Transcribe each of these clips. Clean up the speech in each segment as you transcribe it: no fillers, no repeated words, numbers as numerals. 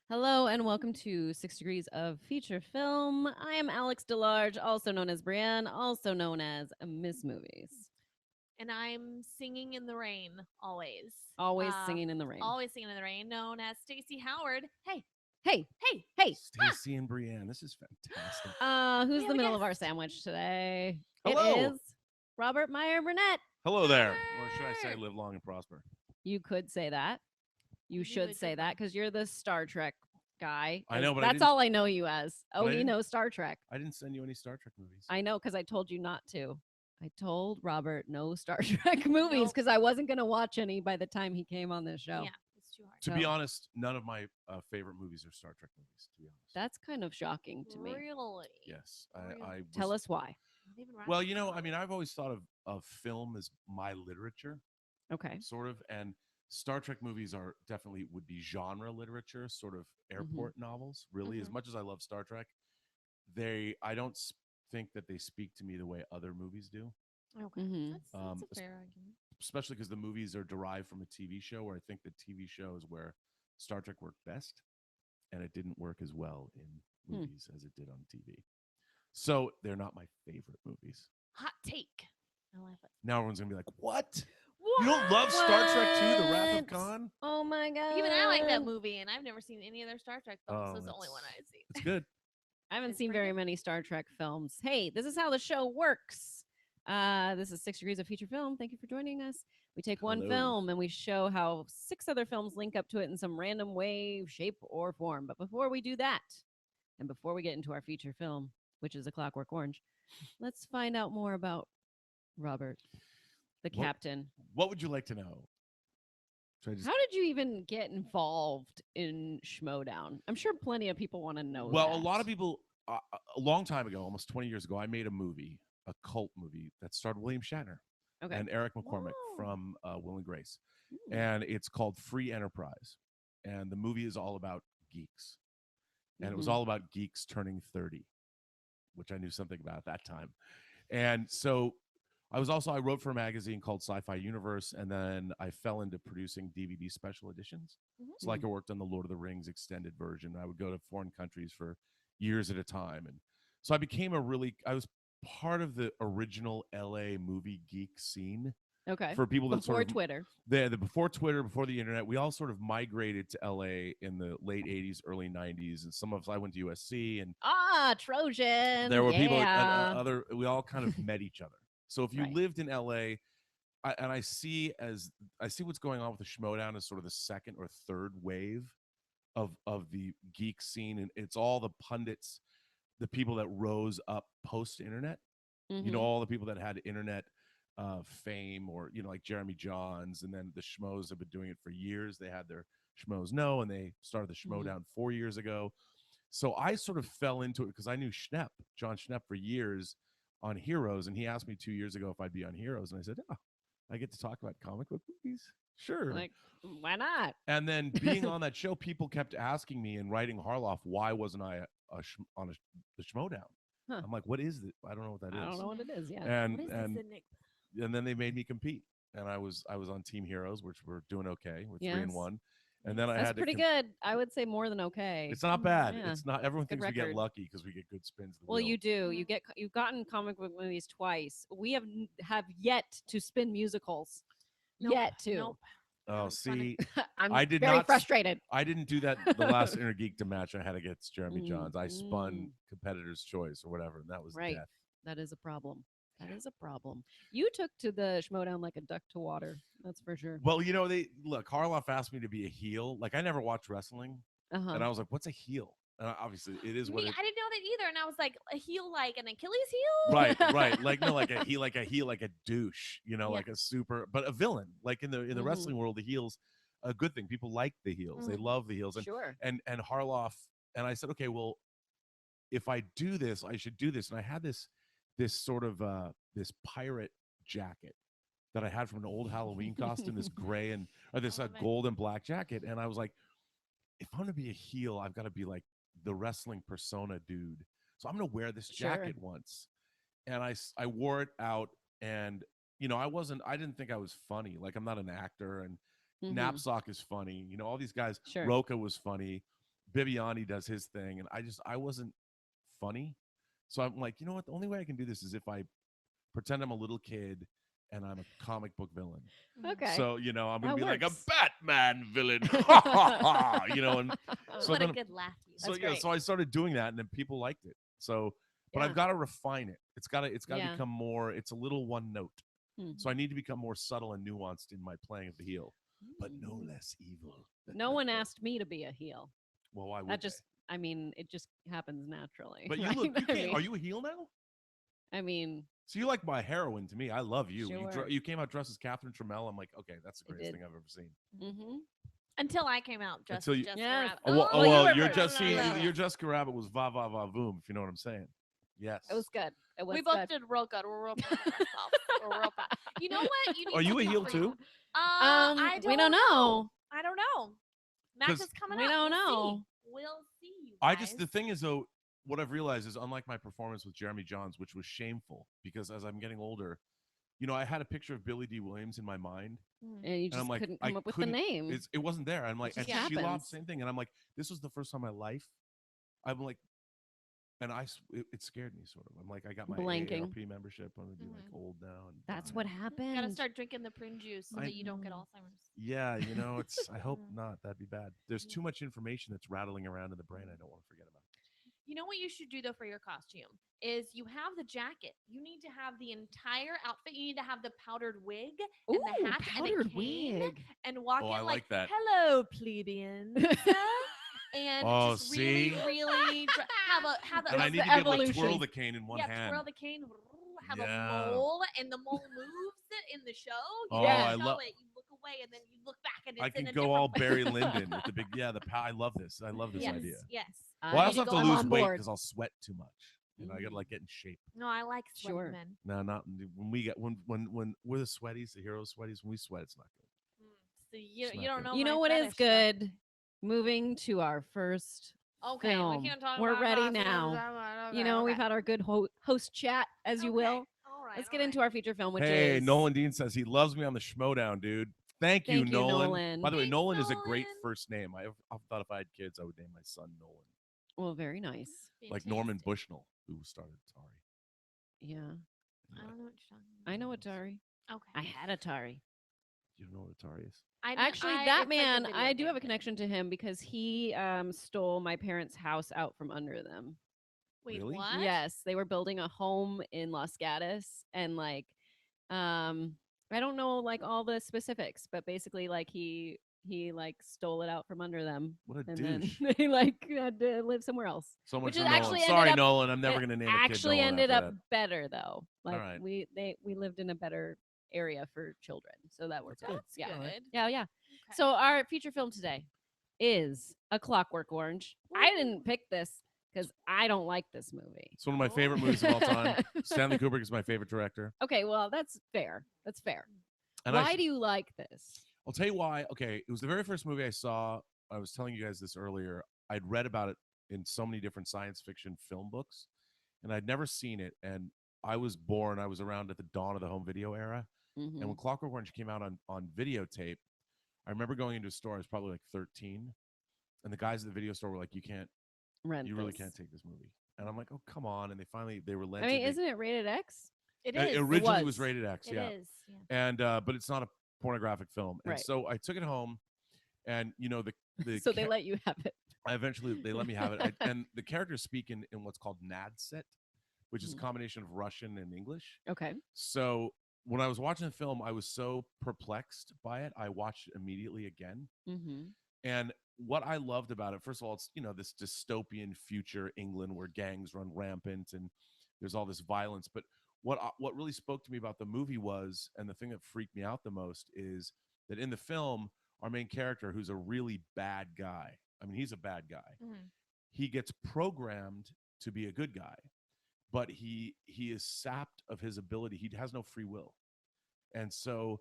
Hello and welcome to 6 Degrees of Feature Film. I am Alex DeLarge, also known as Brienne, also known as Miss Movies. And I'm singing in the rain always. Always singing in the rain. Always singing in the rain, known as Stacey Howard. Hey, Hey, hey, hey. Stacy and Brienne. This is fantastic. Who's We the have a middle of our guest. sandwich today? Hello. It is Robert Meyer Burnett. Hello there. Or should I say live long and prosper? You could say that. You You should would say do that that. because you're the Star Trek guy. I know, but I that's didn't- all I know you as. Oh, I he didn't- knows Star Trek. I didn't send you any Star Trek movies. I know because I told you not to. I told Robert no Star Trek movies Nope. because I wasn't going to watch any by the time he came on this show. Yeah, it's too hard. To be So- honest, none of my favorite movies are Star Trek movies, to be honest. That's kind of shocking to me. Really? Yes. Really? I Tell was- us why. Not even Well, Rocket I've always thought of film as my literature, Okay. sort of, and Star Trek movies are definitely would be genre literature, sort of airport novels. Really, as Mhm. much as I love Star Trek, I don't think that they speak to me the way other movies do. Okay. Mhm. That's a fair argument. Especially because the movies are derived from a TV show, where I think the TV show is where Star Trek worked best, and it didn't work as well in movies as it did on TV. So they're not my favorite movies. Hot take. I love it. Now everyone's gonna be like, "What? What? You don't love Star Trek 2: The Wrath of What? Khan?" Oh my god. Even I like that movie, and I've never seen any other Star Trek films, Oh, so it's the only that's- one I've seen. It's good. I haven't It's seen pretty very good. many Star Trek films. Hey, this is how the show works. This is 6 Degrees of Feature Film. Thank you for joining us. We take one Hello. film and we show how 6 other films link up to it in some random way, shape, or form. But before we do that, and before we get into our feature film, which is A Clockwork Orange, let's find out more about Robert, the What- captain. What would you like to know? Should I just How did you even get involved in Schmodown? I'm sure plenty of people want to know. Well, a that. lot of people, a long time ago, almost 20 years ago, I made a movie, a cult movie that starred William Shatner Okay. and Eric McCormick Whoa. from Will and Grace. Ooh. And it's called Free Enterprise. And the movie is all about geeks. And it was Mhm. all about geeks turning 30, which I knew something about at that time. And so I wrote for a magazine called Sci-Fi Universe, and then I fell into producing DVD special editions. Mhm. So like I worked on the Lord of the Rings extended version. I would go to foreign countries for years at a time. And so I was part of the original LA movie geek scene Okay. for people that Before sort of Twitter. before Twitter, before the internet. We all sort of migrated to LA in the late 80s, early 90s. And some of us, I went to USC, and Trojan. there were people, Yeah. we all kind of met each other. So if you Right. lived in LA, I see what's going on with the Schmodown as sort of the second or third wave of the geek scene, and it's all the pundits, the people that rose up post internet. You know, Mhm. all the people that had internet fame, or like Jeremy Johns, and then the Schmoes have been doing it for years. They had their Schmoes Know, and they started the Schmodown 4 years ago. So I sort of fell into it because I knew John Schnepp, for years on Heroes, and he asked me 2 years ago if I'd be on Heroes, and I said, "Oh, I get to talk about comic book movies, sure." Like, why not? And then being on that show, people kept asking me and writing Harloff, why wasn't I the Schmodown? Huh. I'm like, what is it? I don't know what that is. I don't know what it is. Yeah. And What is and this enigma? and then they made me compete, and I was on Team Heroes, which we're doing okay. We're 3-1, and then I That's had pretty to. good. I would say more than okay. It's not bad. Yeah. It's not. Everyone Good thinks we get record. lucky because we get good spins. Of the Well, wheel. you do. Mhm. You've gotten comic book movies twice. We have yet to spin musicals. Nope. Yet to. Nope. Oh, It's funny. see, I'm I did very not. frustrated. I didn't do that the last Inner Geekdom match I had against Jeremy Johns. I spun Mm. Competitor's Choice or whatever, and that was Right. death. That is a problem. That is a problem. You took to the Schmodown like a duck to water. That's for sure. Well, Harloff asked me to be a heel. Like, I never watched wrestling, Uh-huh. and I was like, "What's a heel?" And obviously, it is what Me, it. I didn't know that either, and I was like, a heel, like an Achilles heel. Right, right. Like, no, like a heel, like a douche. Yeah. Like a super, but a villain. Like in the Mhm. wrestling world, the heels a good thing. People like the heels. They Mhm. love the heels, Sure. and Harloff. And I said, okay, well, if I do this, I should do this. And I had this sort of this pirate jacket that I had from an old Halloween costume, this gray or this love it. gold and black jacket. And I was like, if I'm gonna be a heel, I've got to be like the wrestling persona dude. So I'm gonna wear this Sure. jacket once. And I wore it out, and I didn't think I was funny. Like, I'm not an actor, and Mhm. Knapsack is funny. All these guys. Sure. Roca was funny. Bibiani does his thing, and I wasn't funny. So I'm like, you know what? The only way I can do this is if I pretend I'm a little kid and I'm a comic book villain. Okay. So, you know, I'm going to That be like a works. Batman villain. Ha ha ha. You know, and so what a then, good laugh you. so That's yeah, great. so I started doing that and then people liked it. So, but Yeah. I've got to refine it. It's got to Yeah. become more, it's a little one note. Hmm. So I need to become more subtle and nuanced in my playing of the heel, but no less evil. No one asked me to be a heel. Well, why would That just, I mean, it just happens naturally. But you right? look, you I can't. mean, Are you a heel now? I mean, So you like my heroine to me. I love you. Sure. You came out dressed as Catherine Trammell. I'm like, okay, that's the I greatest did. thing I've ever seen. mm-hmm. Until I came out just Until you- Jessica Yes. Rabbit. Oh, Well, you well, were you're first. just seeing Yeah. your Jessica Rabbit was va va va voom, if you know what I'm saying. Yes. It was good. It was We both good. did real good. We're real proud of ourselves. We're real proud. You know what? You need Are you a to heel tell too? me. I we don't know. I don't know. Max 'Cause is coming we up. don't We'll know. See. We'll see. You The guys. thing is though, what I've realized is unlike my performance with Jeremy Johns, which was shameful, because as I'm getting older, you know, I had a picture of Billy D. Williams in my mind. Mm. And you And just I'm like, couldn't I come up with the couldn't- name. It wasn't there. I'm like, It and just Sheila, happens. same thing. And I'm like, this was the first time in my life. I'm like, and it scared me sort of. I'm like, I got my Blanking. AARP membership. I'm gonna be like old now. And That's die. what Gotta happened. start drinking the prune juice so I that you don't get know. Alzheimer's. Yeah, you know, it's. I hope Mm. not. That'd be bad. There's Yeah. too much information that's rattling around in the brain. I don't want to forget about. You know what you should do though for your costume is you have the jacket. You need to have the entire outfit. You need to have the powdered wig and the Ooh, hat powdered and a cane wig. and walk Oh, in I like that. "Hello, plebeians," and Oh, just really, see? really have a And I It's need the to be able to evolution. twirl the cane in one hand. twirl the cane. Have Yeah. a mole, and the mole moves it in the show. You Oh, don't I show love- it. You look away, and then you look back, and it's I in can a go different all way. Barry Lyndon with the big. Yeah, I love this. I love this yes, idea. yes. Well, I also have to I'm lose on weight board. because I'll sweat too much. You know, I gotta like get in shape. No, I like sweaty Sure. men. No, not when we get when we're the sweaties, the hero sweaties. When we sweat, it's not good. So you It's you not don't good. know. You my know what is fetish, though. good? Moving to our first Okay, film. we can't talk We're about ready costumes. now. Okay, You know, we've okay. had our good host chat, as you Okay, will. all right, Let's all get into right. our feature film, which Hey, is Nolan Dean says he loves me on the Schmodown, dude. Thank you, Thank you, Nolan. Nolan. By the way, Thanks, Nolan is a great Nolan. first name. I thought if I had kids, I would name my son Nolan, Well, very nice. like Norman Fantastic. Bushnell, who started Atari. Yeah, I don't know what you're talking about. I know Atari. Okay. I had Atari. You don't know what Atari is? Actually, it's that like a man, video I do game have a thing. connection to him because he stole my parents' house out from under them. Wait, Really? what? Yes, they were building a home in Los Gatos, and like, I don't know like all the specifics, but basically, like he like stole it out from under them, What a and douche. then they like had to live somewhere else. So much Which for is Nolan. actually Sorry, ended up- Nolan. I'm never It going to name a kid actually Nolan ended after up that. better though. Like right. we lived in a better area for children, so that worked out. That's Yeah, good. yeah, yeah. Okay. So our feature film today is A Clockwork Orange. I didn't pick this because I don't like this movie. It's one of my favorite movies of all time. Stanley Kubrick is my favorite director. Okay, well that's fair. That's fair. And Why do you like this? I'll tell you why. Okay, it was the very first movie I saw. I was telling you guys this earlier. I'd read about it in so many different science fiction film books, and I'd never seen it. And I was around at the dawn of the home video era. Mhm. And when Clockwork Orange came out on videotape, I remember going into a store. I was probably like 13, and the guys at the video store were like, "You Rent really this. can't take this movie." And I'm like, "Oh, come on!" And they I relented. mean, isn't it rated X? It It is. originally was. was rated X, It yeah. is. Yeah. And but it's not a pornographic film. And Right. so I took it home, and you know the So they let you have it. they let me have it. And the characters speak in what's called Nadset, which is a Mhm. combination of Russian and English. Okay. So when I was watching the film, I was so perplexed by it. I watched it immediately again. Mm-hmm. And what I loved about it, first of all, it's this dystopian future England where gangs run rampant and there's all this violence. But what really spoke to me about the movie was, and the thing that freaked me out the most is that in the film, our main character, who's a really bad guy, I mean, he's a bad guy. Mhm. He gets programmed to be a good guy, but he is sapped of his ability. He has no free will. And so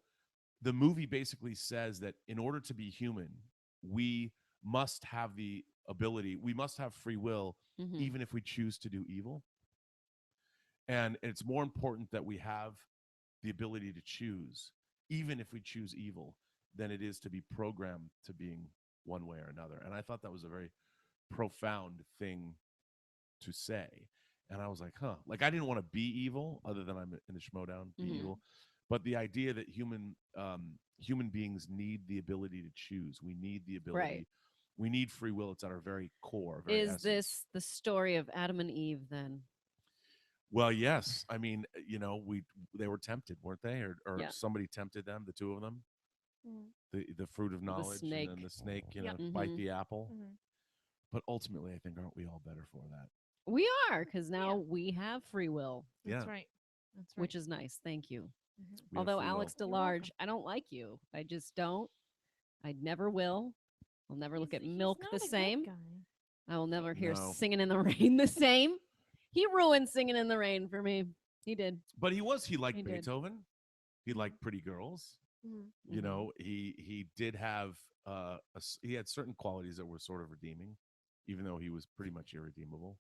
the movie basically says that in order to be human, we must have the ability, we must have free will, Mm-hmm. even if we choose to do evil. And it's more important that we have the ability to choose, even if we choose evil, than it is to be programmed to being one way or another. And I thought that was a very profound thing to say. And I was like, huh. Like, I didn't want to be evil, other than I'm in the Schmodown, be Mhm. evil. But the idea that human beings need the ability to choose. We need the ability. Right. We need free will. It's at our very core. Very Is essence. this the story of Adam and Eve then? Well, yes. I mean, they were tempted, weren't they? Or Yeah. somebody tempted them, the two of them. Mhm. The fruit of knowledge, snake. and then the snake, Yep. bite Mhm. the apple. Mhm. But ultimately, I think, aren't we all better for that? We are, because now Yeah. we have free will, That's Yeah. right. That's right. which is nice. Thank you. Mhm. We have Although free will. Alex You're DeLarge, welcome. I don't like you. I just don't. I never will. I'll never look at He's milk not the a good same. guy. I will never hear No. Singing in the Rain the same. He ruined Singing in the Rain for me. He did. But he liked He did. Beethoven. He Mhm. liked pretty girls. Mhm. Mhm. He did have he had certain qualities that were sort of redeeming, even though he was pretty much irredeemable.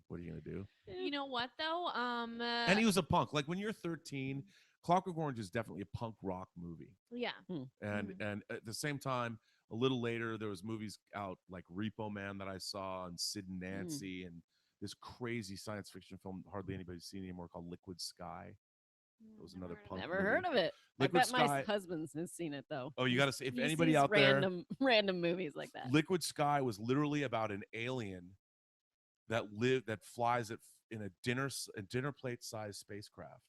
What are you gonna do? You know what though? And he was a punk. Like, when you're 13, Clockwork Orange is definitely a punk rock movie. yeah. And Mhm. and at the same time, a little later, there was movies out like Repo Man that I saw, and Sid and Nancy, and this crazy science fiction film hardly anybody's seen anymore called Liquid Sky. It was another punk Never movie. heard of it. Liquid I bet my Sky. husband has seen it though. Oh, you got to say, if He anybody sees out there, random movies like that. Liquid Sky was literally about an alien that flies in a dinner plate sized spacecraft.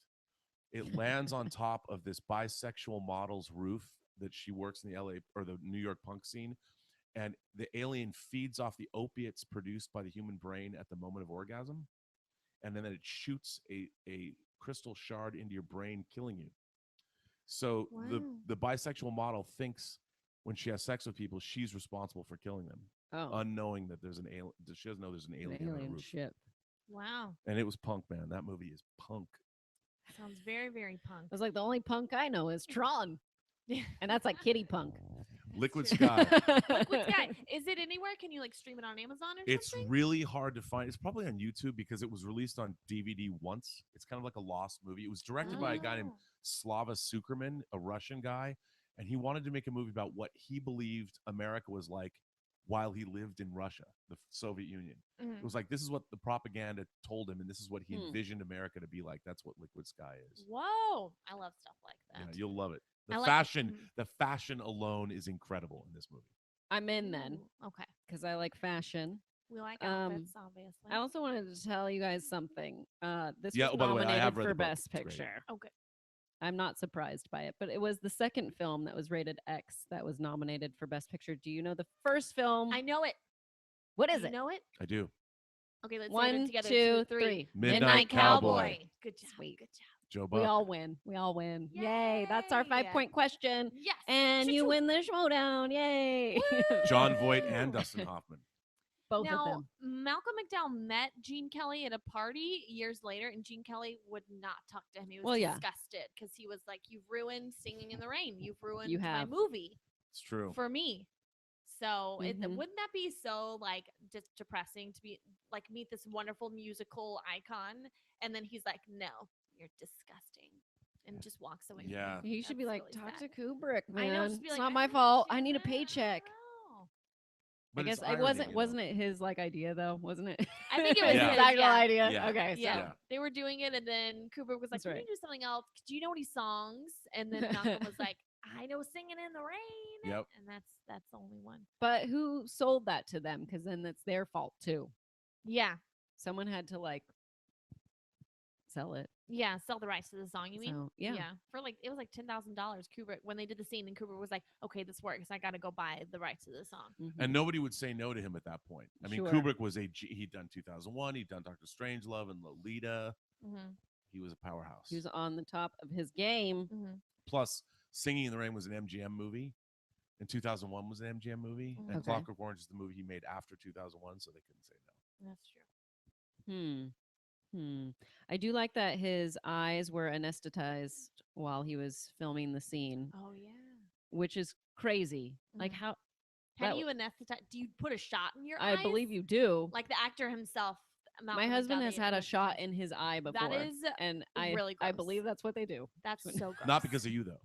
It lands on top of this bisexual model's roof that she works in the LA or the New York punk scene, and the alien feeds off the opiates produced by the human brain at the moment of orgasm, and then it shoots a crystal shard into your brain, killing you. So Wow. the bisexual model thinks when she has sex with people, she's responsible for killing them, unknowing that there's an alien. She doesn't know there's an alien on a roof. ship. Wow. And it was punk, man. That movie is punk. Sounds very, very punk. I was like, the only punk I know is Tron, and that's like kitty punk. Liquid true. Sky. Liquid Sky. Is it anywhere? Can you like stream it on Amazon or It's something? really hard to find. It's probably on YouTube because it was released on DVD once. It's kind of like a lost movie. It was directed by a guy named Oh. Slava Sukerman, a Russian guy, and he wanted to make a movie about what he believed America was like while he lived in Russia, the Soviet Union. Mhm. It was like, this is what the propaganda told him, and this is what he Hmm. envisioned America to be like. That's what Liquid Sky is. Whoa. I love stuff like Yeah, that. you'll love it. I The like- fashion, mhm. the fashion alone is incredible in this movie. I'm in then Ooh, okay. because I like fashion. We like Um, outfits, obviously. I also wanted to tell you guys something. This Yeah, was oh, by the way, I nominated have read for the book. Best It's great. Picture. Okay. I'm not surprised by it, but it was the second film that was rated X that was nominated for Best Picture. Do you know the first film? I know it. What Do is you it? know it? I do. Okay, let's say One, it together. 2, 3. 3. Midnight Cowboy. Good job. Sweet. Good job. Joe We Buck. all win. We all win. Yay. That's our Yay. 5-point question. Yes. And you Choo-choo. win the showdown. Yay. John Voight and Woo. Dustin Hoffman. Both of Now, them. Malcolm McDowell met Gene Kelly at a party years later, and Gene Kelly would not talk to him. He was Well, yeah. disgusted because he was like, "You've ruined Singing in the Rain. You've ruined my have. movie It's true. for me." So, Mhm. wouldn't that be so like just depressing to be like meet this wonderful musical icon, and then he's like, "No, you're disgusting," and just walks away. from Yeah. him. He should be That's like, really talk sad. to Kubrick, I man. know. Just be It's like, not "I my know fault. shit, I need a man. I don't paycheck. know." But I guess it's it irony, wasn't you wasn't know? it his like idea though? Wasn't it? I think it was Yeah. his his, actual yeah. idea. Yeah. Okay, so Yeah. Yeah. They were doing it, and then Kubrick was like, That's "Can right. you do something else? Do you know any songs?" And then Malcolm was like, "I know Singing in the Rain." Yep. And that's the only one. But who sold that to them? Because then that's their fault too. Yeah. Someone had to like sell it. Yeah. Sell the rights to the song. You mean? So yeah. For like it was like $10,000. Kubrick when they did the scene, and Kubrick was like, "Okay, this works. I got to go buy the rights to the song." Mhm. And nobody would say no to him at that point. I mean, Sure. Kubrick was he'd done 2001, he'd done Doctor Strangelove and Lolita. Mm-hmm. He was a powerhouse. He was on the top of his game. Mm-hmm. Plus, Singing in the Rain was an MGM movie. And 2001 was an MGM movie. And Okay. Clockwork Orange is the movie he made after 2001, so they couldn't say no. That's true. I do like that his eyes were anesthetized while he was filming the scene, Oh yeah. which is crazy. Like Mhm. how How that do you anesthetize? Do you put a shot in your I eyes? believe you do. Like the actor himself. My Malcolm husband McDowell, has they had a shot anesthetized. in his eye before. That is and really I gross. believe that's what they do. That's so gross. Not because of you, though.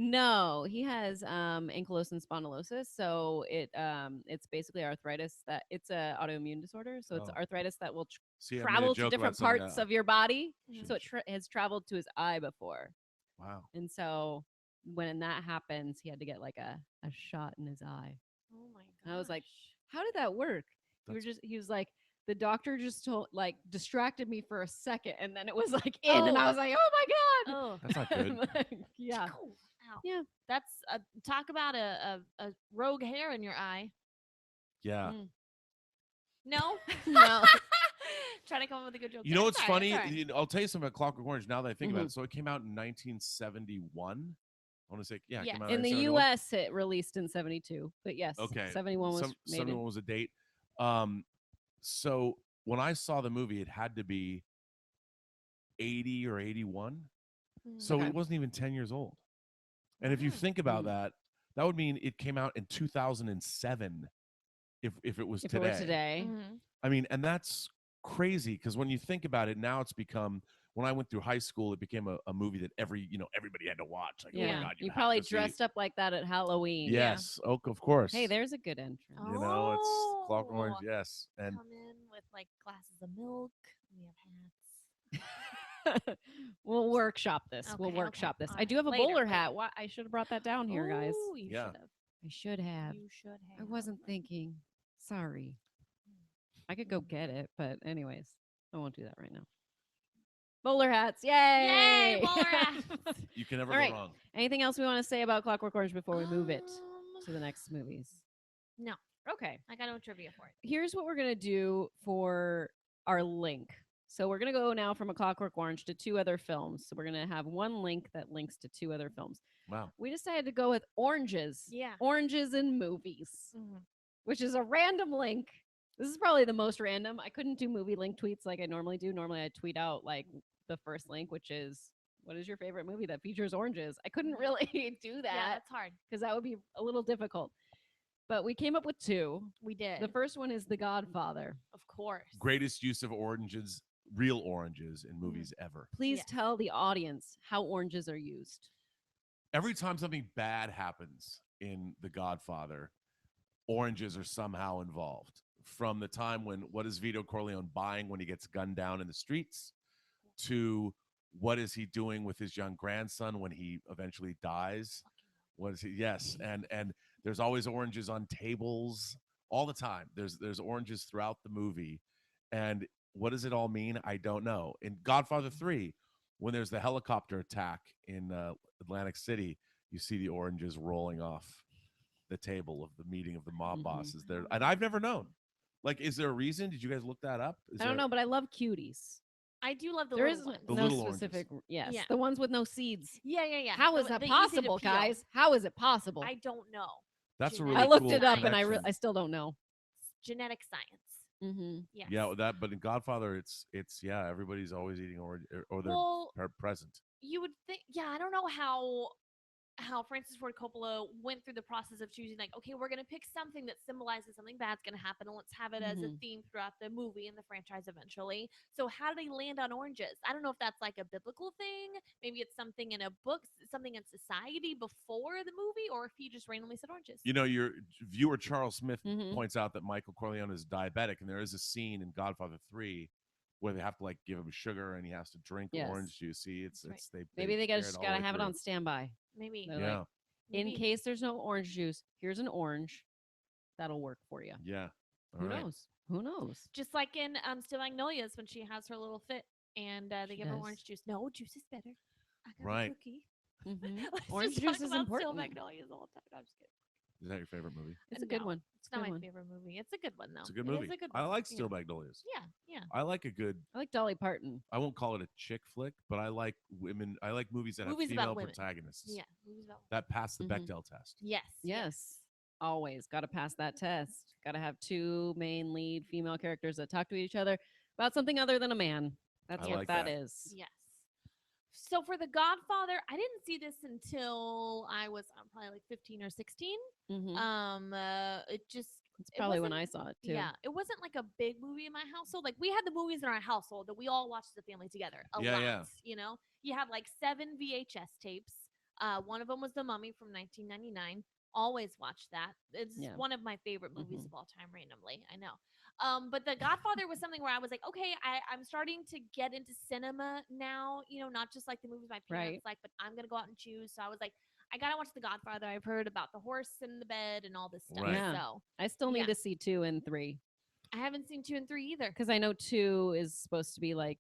No, he has ankylosing spondylosis. So it's basically arthritis that it's a autoimmune disorder. So it's Oh. arthritis that will See, I made a travel to joke about different something parts I- of your body. Mhm. So it has traveled to his eye before. Wow. And so when that happens, he had to get like a shot in his eye. Oh my god. And I was like, how did that work? That's- He was like, the doctor just told, like, distracted me for a second, and then it was like in, and I Oh. was like, oh my god. Oh. That's not good. Like, yeah. Ow. Yeah. That's talk about a rogue hair in your eye. Yeah. Mm. No. No. Trying to come up with a good joke. You know there. what's It's all right, funny? it's all right. You know, I'll tell you something about Clockwork Orange now that I think about Mhm. it. So it came out in 1971. I want to say, yeah, it Yes. came out In the 1971. U.S., it released in 72, but yes, Okay. 71 was made. 71 was a date. So when I saw the movie, it had to be 80 or 81. So Okay. it wasn't even 10 years old. And if you Wow. think about Mm. that, that would mean it came out in 2007 if it was if today. it were today. Mhm. I mean, and that's crazy because when you think about it, now it's become. When I went through high school, it became a movie that everybody had to watch. Like, oh Yeah, my god, you have probably to see. dressed up like that at Halloween. Yeah. Yes, oh, of course. Hey, there's a good entrance. You know, it's Clockwork Orange. Oh. Yes, and Come in with like glasses of milk. We have hats. We'll workshop this. We'll Okay, workshop okay. this. All I right. do have a Later, bowler later. hat. Why I should have brought that down here, guys. Ooh, you Yeah. should have. I should have. You should have. I wasn't thinking. Sorry. I could go get it, but anyways, I won't do that right now. Bowler hats. Yay! Yay, bowler hats. you can never All go right. wrong. Anything else we want to say about Clockwork Orange before we move it Um, to the next movies? No, Okay. I got no trivia for it. Here's what we're going to do for our link. So we're going to go now from A Clockwork Orange to two other films. So we're going to have one link that links to two other films. Wow. We decided to go with oranges. Yeah. Oranges in movies, Mhm. which is a random link. This is probably the most random. I couldn't do movie link tweets like I normally do. Normally I tweet out like the first link, which is, what is your favorite movie that features oranges? I couldn't really do Yeah, that that's hard. because that would be a little difficult. But we came up with two. We did. The first one is The Godfather. Of course. Greatest use of oranges, real oranges in movies ever. Please Yes. tell the audience how oranges are used. Every time something bad happens in The Godfather, oranges are somehow involved. From the time when what is Vito Corleone buying when he gets gunned down in the streets, to what is he doing with his young grandson when he eventually dies? What is he? Yes, and there's always oranges on tables all the time. There's oranges throughout the movie, and what does it all mean? I don't know. In Godfather 3, when there's the helicopter attack in Atlantic City, you see the oranges rolling off the table of the meeting of the mob Mhm. bosses there, and I've never known. Like, is there a reason? Did you guys look that up? I don't know, but I love cuties. I do love the There little is ones. The no little oranges. specific. Yes, Yeah. the ones with no seeds. Yeah. How is The- that the easy to possible, peel. guys? How is it possible? I don't know. That's a Genetic really I looked cool it up and connection. I still don't know. Genetic science. Mm-hmm. Yes. Yeah, that. But in Godfather, it's yeah, everybody's always eating orange, or they're Well, present. you would think. Yeah, I don't know how Francis Ford Coppola went through the process of choosing, like, okay, we're going to pick something that symbolizes something bad's going to happen, and let's have it as a theme throughout the movie and the franchise eventually. So how do they land on oranges? I don't know if that's like a biblical thing. Maybe it's something in a book, something in society before the movie, or if he just randomly said oranges. You know, your viewer Charles Smith Mhm. points out that Michael Corleone is diabetic, and there is a scene in Godfather 3 where they have to like give him sugar and he has to drink Yes. orange juice. See, it's That's Maybe they carry just all gotta the way have it through. on standby. Maybe. They're Yeah, like, Maybe. in case there's no orange juice, here's an orange. That'll work for you. yeah. All Who right. knows? Who knows? Just like in Still Magnolias when she has her little fit and they She give her does. orange juice. No, juice is better. I got Right. a cookie. Mhm. Let's Orange just juice talk is about Still important. Magnolias all the time. No, I'm just kidding. Is that your favorite movie? It's a good No, one. It's not good my one. favorite movie. It's a good one though. It's a good It movie. is a good I one. like Yeah. Steel Magnolias. Yeah. I like a good. I like Dolly Parton. I won't call it a chick flick, but I like women. I like movies that Movies have about female women. protagonists Yeah. Movies about- that pass the Mhm. Bechdel test. Yes. Yes. Always got to pass that test. Got to have two main lead female characters that talk to each other about something other than a man. That's I what like that that. is. Yes. So for The Godfather, I didn't see this until I was probably like 15 or 16. Mm-hmm. It just It's probably when wasn't- I saw it too. Yeah, it wasn't like a big movie in my household. Like we had the movies in our household that we all watched as a family together. A Yeah, lot, yeah. you know. You had like 7 VHS tapes. One of them was The Mummy from 1999. Always watch that. It's Yeah. one of my favorite movies Mhm. of all time. Randomly, I know. But The Godfather was something where I was like, okay, I'm starting to get into cinema now. You know, not just like the movies my parents Right. like, but I'm gonna go out and choose. So I was like, I gotta watch The Godfather. I've heard about the horse in the bed and all this stuff. Right. Yeah. So I still Yeah. need to see 2 and 3 I haven't seen 2 and 3 either. because I know 2 is supposed to be like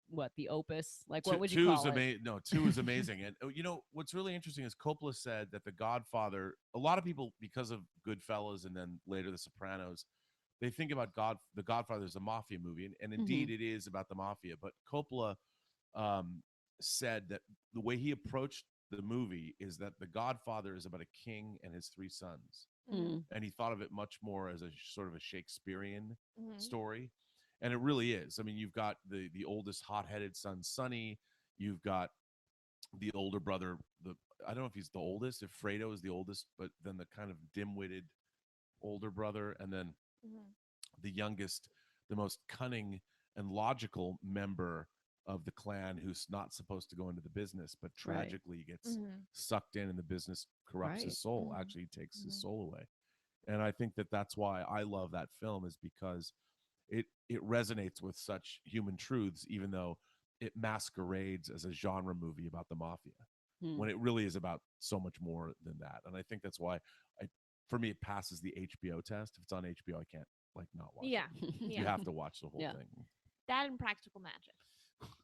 what the opus. Like, what would you Two call is it? amazing. No, 2 is amazing. And you know what's really interesting is Coppola said that The Godfather. A lot of people, because of Goodfellas and then later The Sopranos, they think about The Godfather as a mafia movie, and indeed it is about the mafia. But Coppola um, said that the way he approached the movie is that The Godfather is about a king and his 3 sons, Hmm. and he thought of it much more as a sort of a Shakespearean Mhm. story, and it really is. I mean, you've got the oldest hot-headed son, Sonny. You've got the older brother. I don't know if he's the oldest, if Fredo is the oldest, but then the kind of dim-witted older brother, and then Mhm. the youngest, the most cunning and logical member of the clan who's not supposed to go into the business, but tragically gets Mhm. sucked in and the business corrupts Right. his soul, Mhm. actually takes his Mhm. soul away. And I think that that's why I love that film, is because it resonates with such human truths, even though it masquerades as a genre movie about the mafia, Hmm. when it really is about so much more than that. And I think that's why for me, it passes the HBO test. If it's on HBO, I can't like not watch Yeah. it. Yeah. You have to watch the whole Yeah. thing. That and Practical Magic.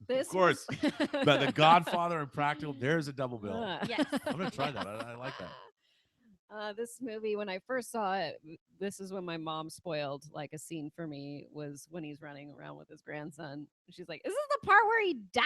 This Of course. was- But The Godfather and Practical, there's a double bill. Yes. I'm gonna try Yes. that. I like that. This movie, when I first saw it, this is when my mom spoiled like a scene for me, was when he's running around with his grandson. She's like, "Is this the part where he dies?"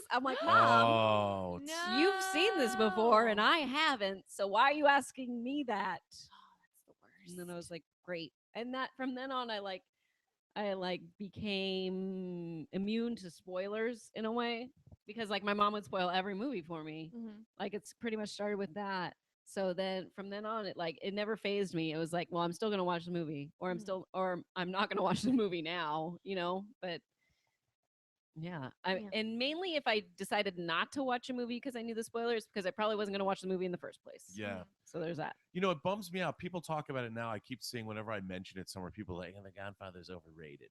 I'm like, "Mom, Oh, No. you've seen this before and No. I haven't, so why are you asking me that?" Oh, that's the worst. And then I was like, "Great." And that from then on, I became immune to spoilers in a way, because like my mom would spoil every movie for me. Mhm. Like, it's pretty much started with that. So then from then on, it never phased me. It was like, well, I'm still gonna watch the movie, or Mhm. I'm not gonna watch the movie now, you know. But yeah, Yeah. and mainly if I decided not to watch a movie because I knew the spoilers, because I probably wasn't gonna watch the movie in the first place. yeah. So there's that. You know, it bums me out. People talk about it now. I keep seeing whenever I mention it somewhere, people are like, "Oh, The Godfather's overrated."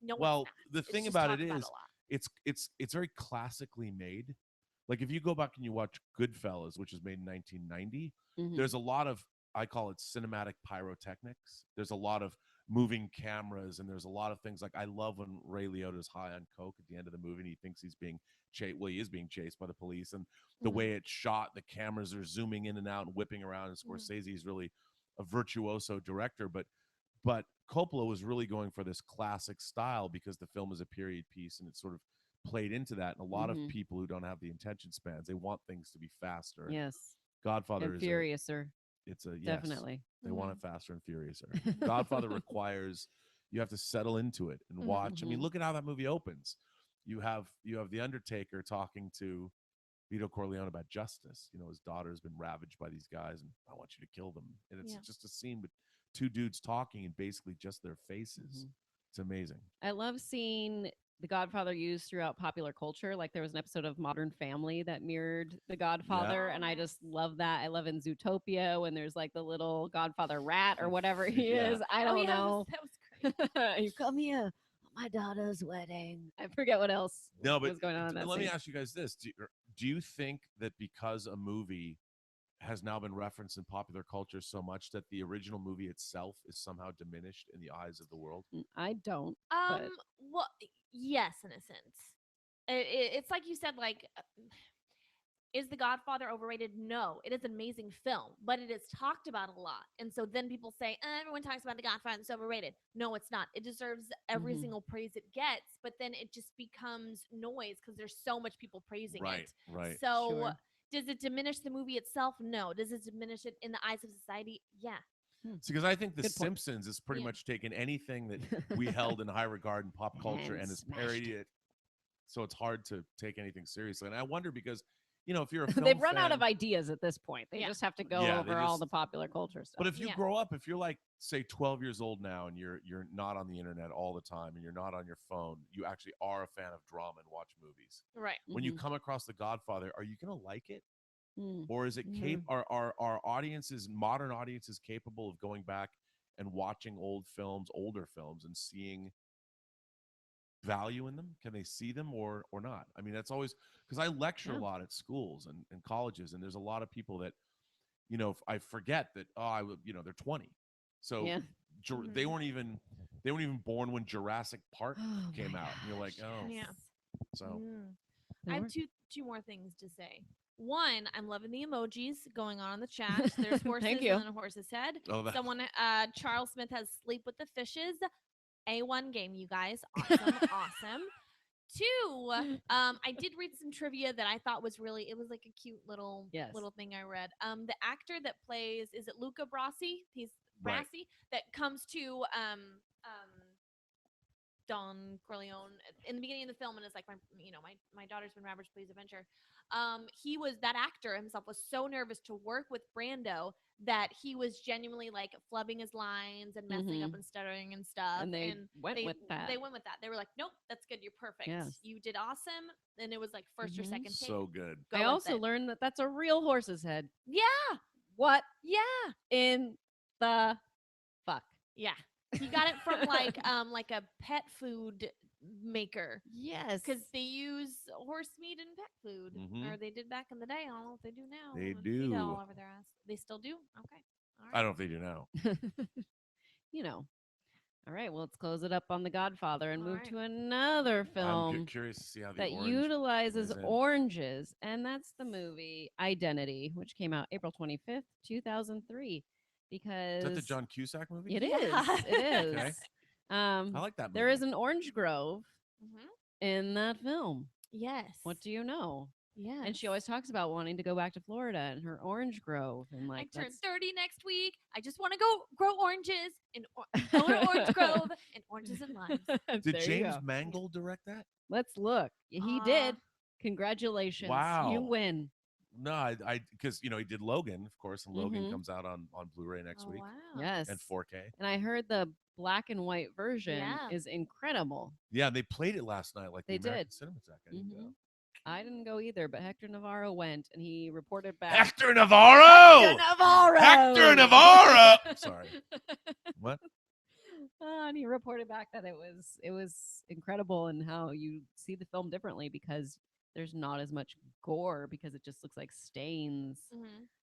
No, Well, it's not. the It's thing just about it talked about is, a lot. it's very classically made. Like if you go back and you watch Goodfellas, which was made in 1990, Mhm. there's a lot of, I call it cinematic pyrotechnics. There's a lot of moving cameras, and there's a lot of things like I love when Ray Liotta's high on coke at the end of the movie and he thinks he's being chased. Well, he is being chased by the police, and the Mhm. way it's shot, the cameras are zooming in and out and whipping around. And Mhm. Scorsese is really a virtuoso director, but Coppola was really going for this classic style because the film is a period piece and it sort of played into that. And a lot of Mhm. people who don't have the attention spans, they want things to be faster. And Yes, Godfather and is Furiouser, it's a yes. definitely. They want it Mhm. faster and furiouser. Godfather requires you have to settle into it and Mhm. watch. I mean, Mhm. look at how that movie opens. You have the Undertaker talking to Vito Corleone about justice. You know, his daughter's been ravaged by these guys, and I want you to kill them. And it's Yeah. just a scene with two dudes talking and basically just their faces. Mhm. It's amazing. I love seeing The Godfather used throughout popular culture. Like there was an episode of Modern Family that mirrored The Godfather, Yeah. and Oh, I just love that. I love in Zootopia when there's like the little Godfather rat or whatever he Yeah. is. I Oh, don't yeah, know. that was great. You come here, at my daughter's wedding. I forget what else No, but was going on in that let me scene. ask you guys this: do you think that because a movie has now been referenced in popular culture so much that the original movie itself is somehow diminished in the eyes of the world? I don't. But Well, yes, in a sense. It's like you said, like, is The Godfather overrated? No, it is an amazing film, but it is talked about a lot. And so then people say, everyone talks about The Godfather and it's overrated. No, it's not. It deserves every Mhm. single praise it gets, but then it just becomes noise because there's so much people praising Right, it. right. So Sure. does it diminish the movie itself? No. Does it diminish it in the eyes of society? Yeah. See, because I think The Good point. Simpsons has pretty Yeah. much taken anything that we held in high regard in pop culture and has smashed parodied it. So it's hard to take anything seriously. And I wonder because, you know, if you're a film They've run out fan- of ideas at this point. They Yeah. just have to go Yeah, they over all just- the popular culture stuff. But if you Yeah. grow up, if you're like, say, 12 years old now and you're not on the internet all the time and you're not on your phone, you actually are a fan of drama and watch movies. Right. When you Mhm. come across The Godfather, are you going to like it? Or is it are audiences, modern audiences, capable of going back and watching older films and seeing value in them? Can they see them or not? I mean, that's always, because I lecture a lot at schools and colleges, and there's a lot of people that, I forget that, they're 20. So they weren't even born when Jurassic Park came out. And you're like, oh, Yeah. so I have two more things to say. One, I'm loving the emojis going on in the chat. There's horses Thank you. and then a horse's head. Oh, Someone, Charles Smith has Sleep with the Fishes. A1 game, you guys. Awesome, awesome. Two, I did read some trivia that I thought was it was like a cute little thing I read. The actor that plays, is it Luca Brasi? He's Brasi that comes to Don Corleone in the beginning of the film, and it's like my daughter's been Robert's Please Adventure. That actor himself was so nervous to work with Brando that he was genuinely like flubbing his lines and messing up and stuttering and stuff. And they went with that. They went with that. They were like, nope, that's good. You're perfect. Yes. You did awesome. And it was like first or second take. So good. I also learned that that's a real horse's head. Yeah. What? Yeah. In the fuck? Yeah. He got it from like a pet food maker. Yes. Because they use horse meat in pet food. Or they did back in the day. I don't know if they do now. They Feed do. it all over their ass. They still do? Okay. All right. I don't know if they do now. All right, well, let's close it up on The Godfather and All move right. to another film I'm curious to see how that orange utilizes is in. oranges, and that's the movie Identity, which came out April 25th, 2003. Because Is that the John Cusack movie? It is. It is. Okay. I like that movie. There is an orange grove Mhm. in that film. Yes. What do you know? Yeah. And she always talks about wanting to go back to Florida and her orange grove. And I like, turn that's 30 next week. I just want to go grow oranges and own an orange grove and oranges and limes. Did There you James go. Mangold direct that? Let's look. He did. Congratulations. Wow. You win. No, I because he did Logan, of course, and Logan comes out on Blu-ray next week Wow. Yes. and 4K. And I heard the black and white version is incredible. Yeah, they played it last night, like They the American did. Cinematheque. I didn't go. I didn't go either, but Hector Navarro went and he reported back. Hector Navarro! Hector Navarro! Hector Navarro! Sorry. What? And he reported back that it was incredible and how you see the film differently because there's not as much gore because it just looks like stains.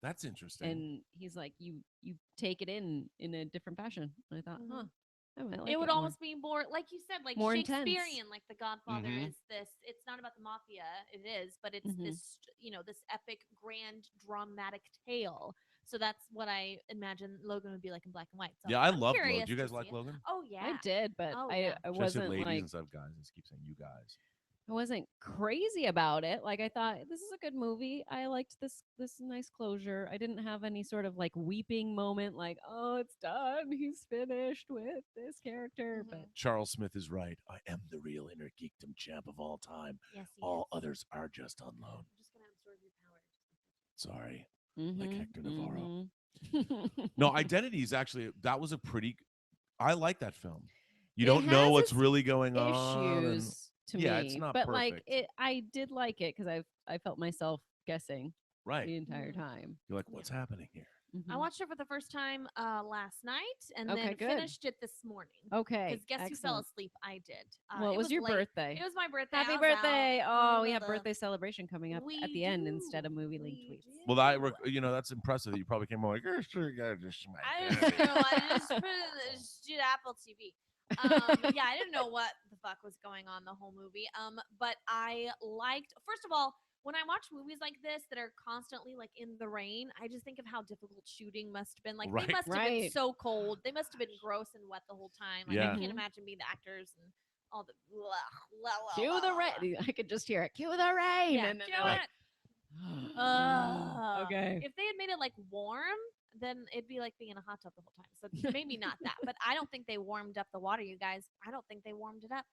That's interesting. And he's like, you take it in a different fashion. And I thought, I might like it would more. almost be more, like you said, like More Shakespearean, intense. like The Godfather is this. It's not about the mafia, it is, but it's this, this epic, grand, dramatic tale. So that's what I imagine Logan would be like in black and white. So yeah, I I'm love Logan. curious Do you guys to like see it. Logan? Oh yeah, I did, but Oh, I yeah. I Should I say wasn't ladies like instead of guys? I just keep saying you guys. I wasn't crazy about it. Like I thought this is a good movie. I liked this nice closure. I didn't have any sort of like weeping moment like, oh, it's done. He's finished with this character. But Charles Smith is right. I am the real inner geekdom champ of all time. Yes, he All is. others are just on loan. I'm just gonna absorb your power. Sorry. Like Hector Navarro. No, Identity is actually, that was a pretty, I like that film. You don't know what's really going on. Issues to yeah, me, it's not but perfect. like I did like it because I felt myself guessing right the entire time. You're like, what's happening here? I watched it for the first time last night and Okay, then good. finished it this morning. Okay, Because guess who fell asleep? I did. Well, it was your late. birthday. It was my birthday. Happy I was birthday! out. Oh, we have birthday celebration coming up at the end instead of movie link tweets. Well, that's impressive that you probably came on like, oh, sure, you gotta just I didn't know. I just put it in the Apple TV. Yeah, I didn't know what the fuck was going on the whole movie. But I liked, first of all, when I watch movies like this that are constantly like in the rain, I just think of how difficult shooting must have been. Like they must have been so cold. They must have been gross and wet the whole time. Like I can't imagine being the actors and all the Cue the rain. I could just hear it. Cue the rain. Yeah, and then they're like, okay. If they had made it like warm, then it'd be like being in a hot tub the whole time. So maybe not that, but I don't think they warmed up the water, you guys. I don't think they warmed it up.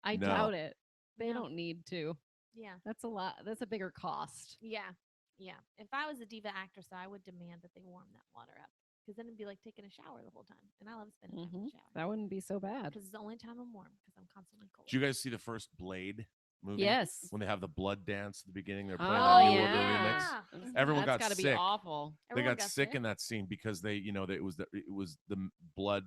I doubt it. They No. don't need to. Yeah. That's a lot. That's a bigger cost. Yeah. Yeah. If I was a diva actress, I would demand that they warm that water up. Because then it'd be like taking a shower the whole time. And I love spending time in the shower. That wouldn't be so bad. Because it's the only time I'm warm. Because I'm constantly cold. Did you guys see the first Blade movie? Yes. When they have the blood dance at the beginning, they're Oh, playing the New yeah. Order remix. Everyone That's got gotta be sick. awful. They Everyone got sick in that scene because it was the blood,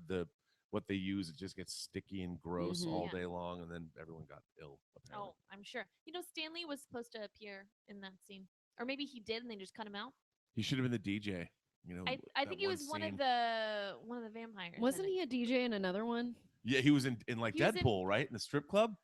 what they use. It just gets sticky and gross Mhm. all Yeah. day long, and then everyone got ill. Apparently. Oh, I'm sure. Stanley was supposed to appear in that scene, or maybe he did, and they just cut him out. He should have been the DJ. I that think he was one of scene. the vampires. I Wasn't think. he a DJ in another one? Yeah, he was in like He was in- Deadpool, right? In the strip club.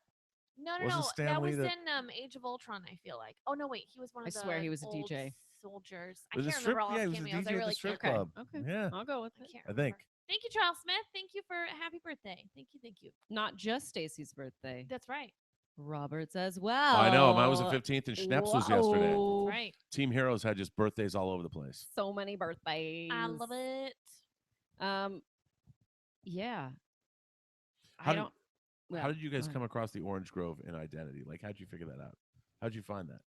No, Wasn't that Stanley was the- in Age of Ultron. I feel like. Oh no, wait, he was one of I the swear he was a old DJ. soldiers. I Was it can't strip? remember all Yeah, he his was a cameos. DJ I at really the strip can't. club. Okay. Yeah, I'll go with I it. can't I remember. think. Thank you, Charles Smith. Thank you for happy birthday. Thank you. Not just Stacy's birthday. That's right. Robert's as well. I know. Mine was the 15th, and Schneps was yesterday. Whoa. That's right. Team Heroes had just birthdays all over the place. So many birthdays. I love it. Yeah. How I did- don't. well, How did you go guys ahead. come across the Orange Grove in Identity? Like, how'd you figure that out? How'd you find that?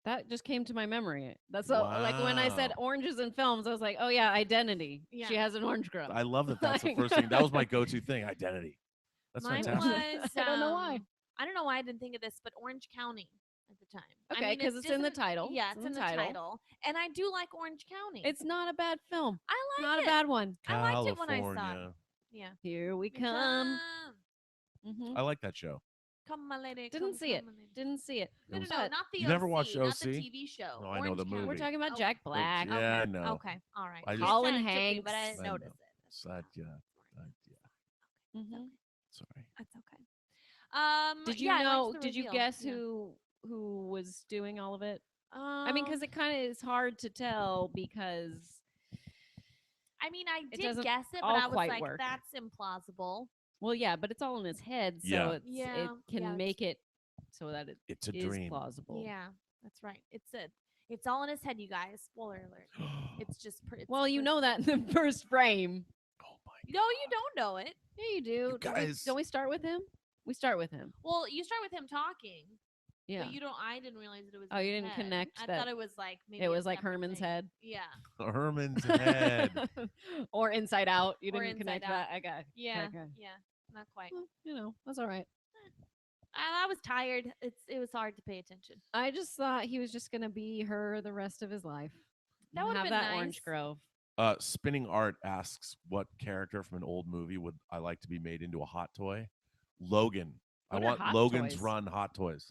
That just came to my memory. That's so like when I said Wow. oranges in films, I was like, oh yeah, Identity. Yeah. She has an orange grove. I love that. That's the Like- first thing. That was my go-to thing. Identity. That's Mine fantastic. was. I don't know why. I don't know why I didn't think of this, but Orange County at the time. I Okay, mean, 'cause it's in the doesn't- title. Yeah, It's it's in the title. And I do like Orange County. It's not a bad film. I like Not it. a bad one. I liked it when I saw it. California. Yeah. Here we We come. hmm I like that show. Come, my lady. Didn't come, see it. come, my lady. Didn't see it. No, was- not the You never OC, watched not the OC? TV show. No, I know the Orange County. movie. We're talking about Oh, Jack Black. Yeah, I know. Okay, all right. I It just- Colin kinda took me, but I Hanks. didn't I notice know. it. Sad, yeah. Mhm. Sorry. That's okay. Did you yeah, I liked know? the Did you reveal. guess Yeah. who was doing all of it? I mean, because it kind of is hard to tell because I mean, I it did doesn't guess it, but all I was quite like, work. that's implausible. well, yeah, but it's all in his head, so Yeah. it Yeah, can yeah, make it so that it It's a is dream. plausible. Yeah, that's right. It's all in his head, you guys. Spoiler alert. It's just pretty. Well, you know that in the first frame. Oh my. No, you don't know it. Yeah, you do. guys- Don't we start with him? We start with him. Well, you start with him talking. Yeah. But you don't. I didn't realize that it was. Oh, in you his didn't head. connect I that thought it was like maybe it a was like separate Herman's thing. head. Yeah. Herman's head. or Inside Out. You Or didn't Inside connect Out. that. I got. Yeah. Okay. Yeah. Not quite. Well, that's all right. I was tired. It was hard to pay attention. I just thought he was just gonna be her the rest of his life. That And would've have been that Orange nice. Grove. Spinning Art asks, what character from an old movie would I like to be made into a hot toy? Logan. What I are want Hot Logan's Toys? Run Hot Toys.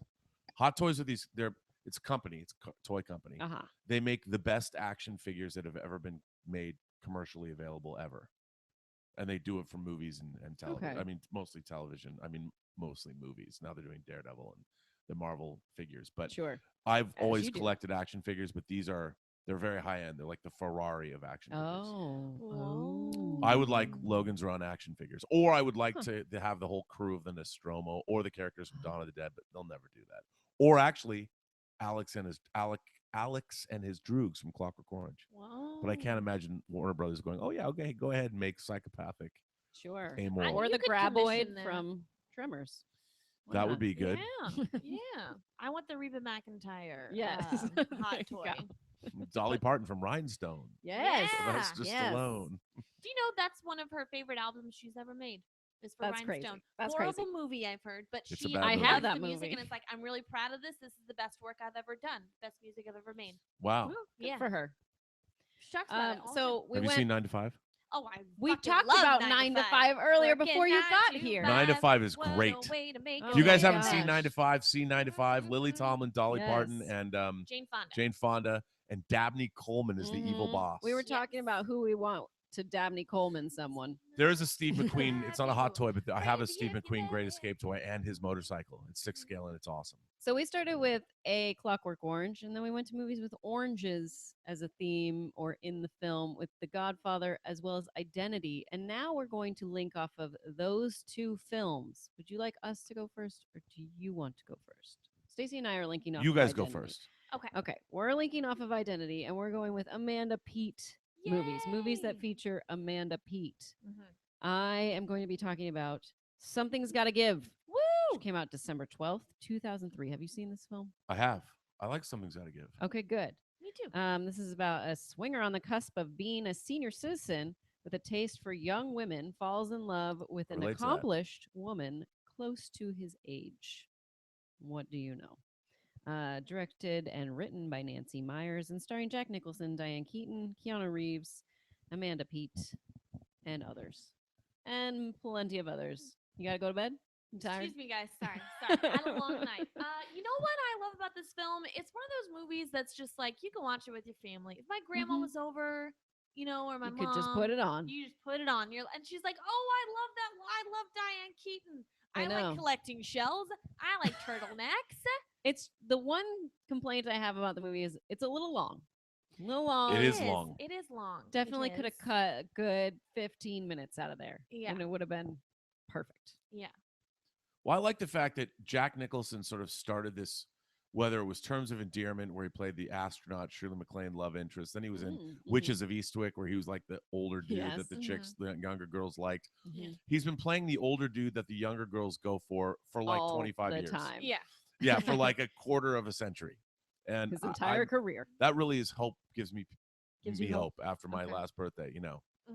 Hot Toys are these. It's a company. It's a toy company. Uh huh. They make the best action figures that have ever been made commercially available ever, and they do it for movies and television. Okay. I mean, mostly television. I mean, mostly movies. Now they're doing Daredevil and the Marvel figures, but Sure. I've As always you do. collected action figures, but they're very high end. They're like the Ferrari of action figures. Oh. Whoa. I would like Mm. Logan's Run action figures, or I would like Huh. to have the whole crew of the Nostromo or the characters from Dawn of the Dead, but they'll never do that. Or actually, Alex and his Droogs from Clockwork Orange. Whoa. But I can't imagine Warner Brothers going, "Oh yeah, okay, go ahead and make psychopathic Sure. amoral." Or you the could Graboid commission that. from Tremors. Why That not? would be good. Yeah. Yeah. I want the Reba McEntire. Yes. Hot There you toy. go. Dolly Parton from Rhinestone. Yes. Yeah. That's just yes. alone. Do you know that's one of her favorite albums she's ever made? Is for That's crazy. Rhinestone. That's Horrible crazy. movie I've heard, but It's a she bad loves movie. I have that the music movie. and it's like I'm really proud of this. This is the best work I've ever done. Best music I've ever made. Wow. Well, good Yeah. for her. Shucks about it all the time. So we Have you went. seen 9 to 5? Oh, I We fucking talked love about 9 to 5 earlier Working before you 9 got to here. 9 to 5 is What a great. way to make Oh If you a guys my haven't seen gosh. 9 to 5, see 9 to 5. Lily Mhm. Tomlin, Dolly Parton, Yes. and Jane Fonda. Jane Fonda, and Dabney Coleman is the evil Mhm. boss. We were talking Yes. about who we want to Dabney Coleman someone. There is a Steve McQueen. It's not a hot toy, but I have a Crazy Steve if you McQueen Great bet. Escape toy and his motorcycle. It's 6 scale and it's awesome. So we started with A Clockwork Orange, and then we went to movies with oranges as a theme or in the film with The Godfather as well as Identity. And now we're going to link off of those two films. Would you like us to go first, or do you want to go first? Stacey and I are linking off. You of guys go Identity. first. Okay. Okay, we're linking off of Identity, and we're going with Amanda Peet movies that Yay. feature Amanda Peet. Mhm. I am going to be talking about Something's Gotta Give. Woo! Which came out December 12th, 2003. Have you seen this film? I have. I like Something's Gotta Give. Okay, good. Me too. This is about a swinger on the cusp of being a senior citizen with a taste for young women, falls in love with an Relate to that. accomplished woman close to his age. What do you know? Directed and written by Nancy Myers and starring Jack Nicholson, Diane Keaton, Keanu Reeves, Amanda Peet, and others. And plenty of others. You gotta go to bed? You tired? Excuse me, guys. Sorry. I had a long night. You know what I love about this film? It's one of those movies that's just like you can watch it with your family. If my grandma Mhm. was over, or my You mom, could just put it on. you just put it on. And she's like, "Oh, I love that. I love Diane Keaton. I I like know. collecting shells. I like turtlenecks." It's the one complaint I have about the movie is it's a little long. A little long. It is long. It is long. It Definitely could have is. cut a good 15 minutes out of there. Yeah. And it would have been perfect. Yeah. Well, I like the fact that Jack Nicholson sort of started this, whether it was Terms of Endearment, where he played the astronaut Shirley MacLaine love interest. Then he was in Witches of Eastwick, where he was like the older dude Yes. that the chicks, the younger girls liked. Mhm. He's been playing the older dude that the younger girls go for like All 25 the years. time. Yeah. Yeah, for like a quarter of a century. And His entire career. that really is hope, gives me you hope after my Okay. last birthday.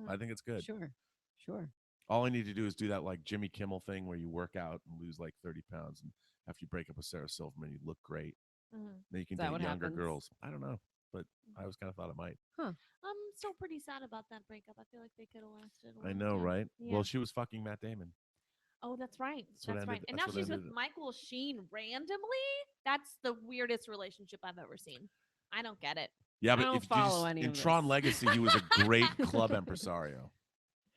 I think it's good. Sure. All I need to do is do that like Jimmy Kimmel thing where you work out and lose like 30 pounds, and after you break up with Sarah Silverman, you look great. Mhm. Then you can Is that date what younger happens? girls. I don't know, but I always kind of thought it might. I'm still pretty sad about that breakup. I feel like they could have lasted. I know, right? Yeah. Well, she was fucking Matt Damon. Oh, that's right. what That's right. ended- And that's now what she's with ended it. Michael Sheen randomly. That's the weirdest relationship I've ever seen. I don't get it. Yeah, I but don't if you follow just, any in of Tron this. Legacy, he was a great club impresario.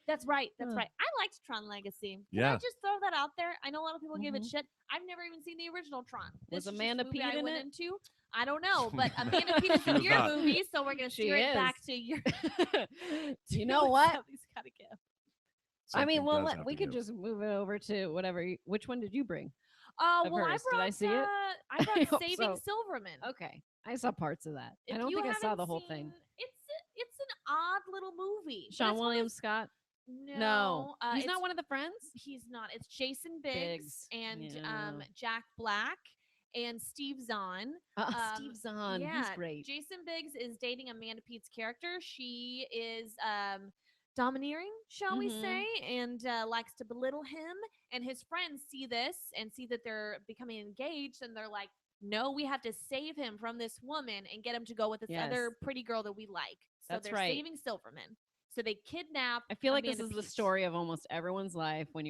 That's right. That's Huh. right. I liked Tron Legacy. Can Yeah. I just throw that out there? I know a lot of people give it Mhm. shit. I've never even seen the original Tron. Was This is just Amanda a movie Peet I in went it? into. I don't know, but Amanda Peet is She in was your not. movie, so we're gonna She steer it back is. to your. You know what? Somebody's gotta give. I mean, Something well, does have we to could give. just move it over to whatever. Which one did you bring? Well, Of I hers. brought. Did I see it? I I brought hope Saving so. Silverman. Okay, I saw parts of that. If I don't you think I saw haven't the whole thing. seen- It's an odd little movie. but Sean it's one of William those- Scott. No, He's it's not one of the friends. He's not. It's Jason Biggs, Biggs, and yeah. Jack Black and Steve Zahn. Steve Zahn. Yeah, He's great. Jason Biggs is dating Amanda Peet's character. She is domineering, shall we Mhm. say, and likes to belittle him. And his friends see this and see that they're becoming engaged, and they're like, "No, we have to save him from this woman and get him to go with this Yes. other pretty girl that we like." So That's they're right. saving Silverman. So they kidnap. I feel like this Amanda is the Peet. story of almost everyone's life when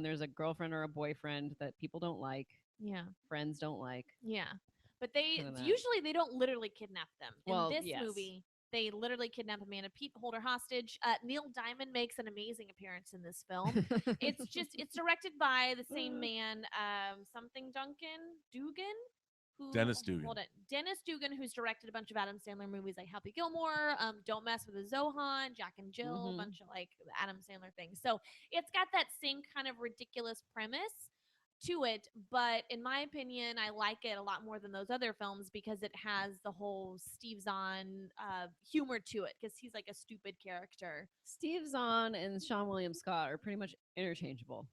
there's a girlfriend or a boyfriend that people don't like, Yeah. friends don't like. Yeah. But Because of that. usually they don't literally kidnap them. Well, In this yes. movie, they literally kidnap Amanda Peet, hold her hostage. Neil Diamond makes an amazing appearance in this film. It's directed by the same man, something Dugan. Dennis Dugan. Hold it. Dennis Dugan, who's directed a bunch of Adam Sandler movies like Happy Gilmore, Don't Mess with the Zohan, Jack and Jill, Mhm. a bunch of like Adam Sandler things. So it's got that same kind of ridiculous premise to it, but in my opinion, I like it a lot more than those other films because it has the whole Steve Zahn humor to it because he's like a stupid character. Steve Zahn and Sean William Scott are pretty much interchangeable.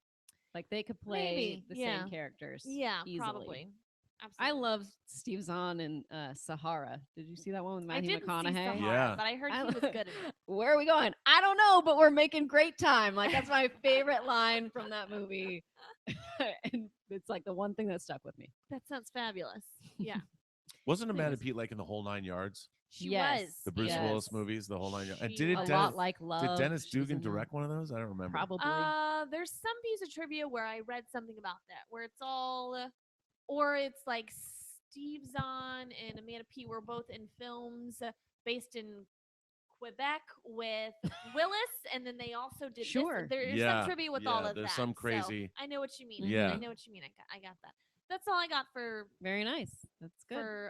Like they could play Maybe, the yeah. same characters. Yeah, easily. probably. I Absolutely. love Steve Zahn in Sahara. Did you see that one with I Matthew didn't see McConaughey? Sahara, Yeah. but I heard I he was lo- good in it. Where are we going? I don't know, but we're making great time. Like that's my favorite line from that movie. And it's like the one thing that stuck with me. That sounds fabulous. Yeah, Wasn't Amanda Anyways. Peet like in the whole 9 yards? she Yes. was. The Bruce Yes. Willis movies, the whole 9 yards. And She did it was. A Dennis, lot like Love. did Dennis She's Dugan in that. direct one of those? I don't remember. Probably. There's some piece of trivia where I read something about that, where it's all, or it's like Steve Zahn and Amanda Peet were both in films based in Quebec with Willis, and then they also did Sure. this. There's Yeah, some trivia with all yeah, of there's that. some so crazy- I know what you mean. Yeah. I know what you mean. I got that. That's all I got for Very nice. That's good.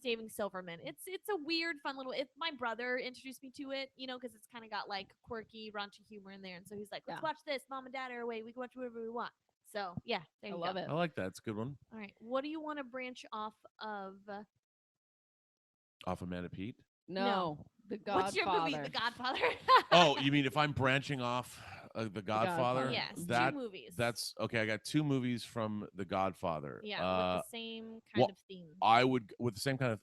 Saving Silverman. It's a weird, fun little. My brother introduced me to it, because it's kind of got like quirky, raunchy humor in there, and so he's like, "Let's Yeah. watch this. Mom and Dad are away. We can watch whatever we want." So yeah, there I you love go. it. I like that. It's a good one. All right, what do you want to branch off of? Off Amanda Peet. No, The Godfather. What's your movie, The Godfather? Oh, you mean if I'm branching off The Godfather? Godfather. Yes, That, two movies. That's okay. I got 2 movies from The Godfather. yeah, with the same kind well, of theme. I would with the same kind of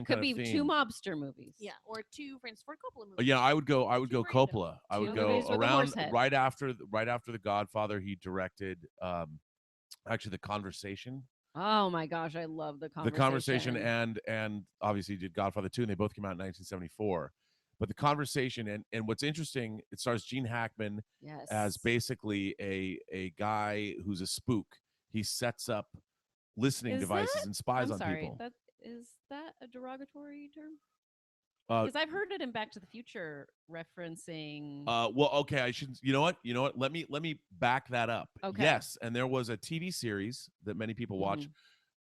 Could be kind of 2 theme. mobster movies. Yeah, or 2 Francis Ford Coppola movies. Yeah, I would go Two random. Coppola. I would Two go movies with a around horse head. right after The Godfather. He directed actually The Conversation, Oh my gosh, I love the The Conversation and obviously did Godfather 2, and they both came out in 1974. But The Conversation and what's interesting, it stars Gene Hackman as yes. basically a guy who's a spook. He sets up listening Is devices that? and spies I'm on sorry. people. Is that a derogatory term? Uh, Because I've heard it in Back to the Future referencing. well, okay, I shouldn't. You know what? You know what? Let me back that up. Okay. Yes, and there was a TV series that many people watch Mhm.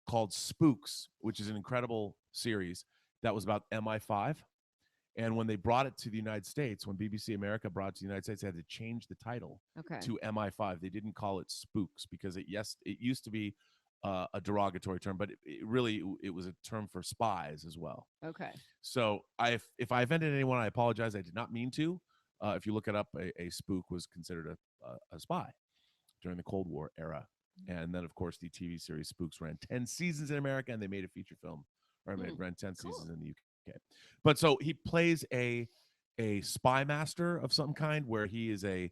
called Spooks, which is an incredible series that was about MI5. And when they brought it to the United States, when BBC America brought it to the United States, they had to change the title Okay. to MI5. They didn't call it Spooks because it used to be a derogatory term, but it was a term for spies as well. Okay. So if I offended anyone, I apologize. I did not mean to. If you look it up, a spook was considered a spy during the Cold War era. And then, of course, the TV series Spooks ran 10 seasons in America, and they made a feature film, or it ran 10 Cool. seasons in the UK. But so he plays a spy master of some kind, where he is a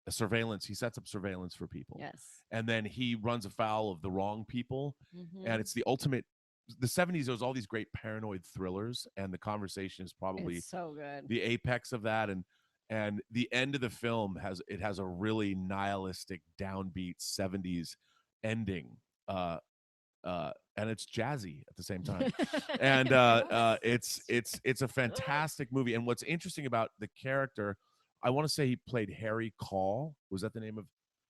surveillance. He sets up surveillance for people, Yes. and then he runs afoul of the wrong people, and Mhm. it's the ultimate. The 70s, there was all these great paranoid thrillers, and The Conversation is probably It's so good. the apex of that. And the end of the film has a really nihilistic downbeat 70s ending, uh and it's jazzy at the same time. And it's a fantastic movie. And what's interesting about the character, I want to say he played Harry Call. Was that the name of?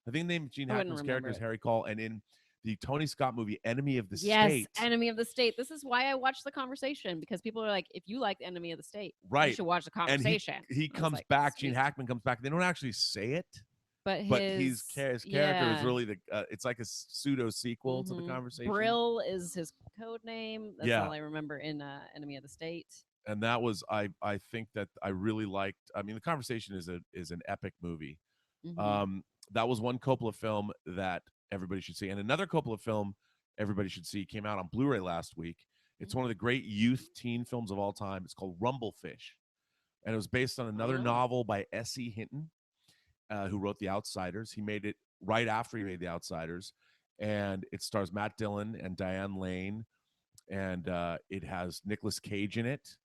I think the name of Gene I wouldn't Hackman's character remember is it. Harry Call, and in the Tony Scott movie Enemy of the Yes, State, Enemy of the State. This is why I watched The Conversation, because people are like, if you like Enemy of the State, you right? should watch The And Conversation. he I was comes like, back. Gene sweet. Hackman comes back. They don't actually say it, But but his his character is yeah. really the. It's like a pseudo sequel to The Conversation. Brill is his code name. That's Yeah. all I remember in Enemy of the State. And that was I think that I really liked. I mean, The Conversation is an epic movie. Mhm. That was one Coppola film that everybody should see, and another Coppola film everybody should see came out on Blu-ray last week. It's one of the great youth teen films of all time. It's called Rumblefish, and it was based on another Oh. novel by S.E. Hinton, who wrote The Outsiders. He made it right after he made The Outsiders, and it stars Matt Dillon and Diane Lane, and it has Nicolas Cage in it.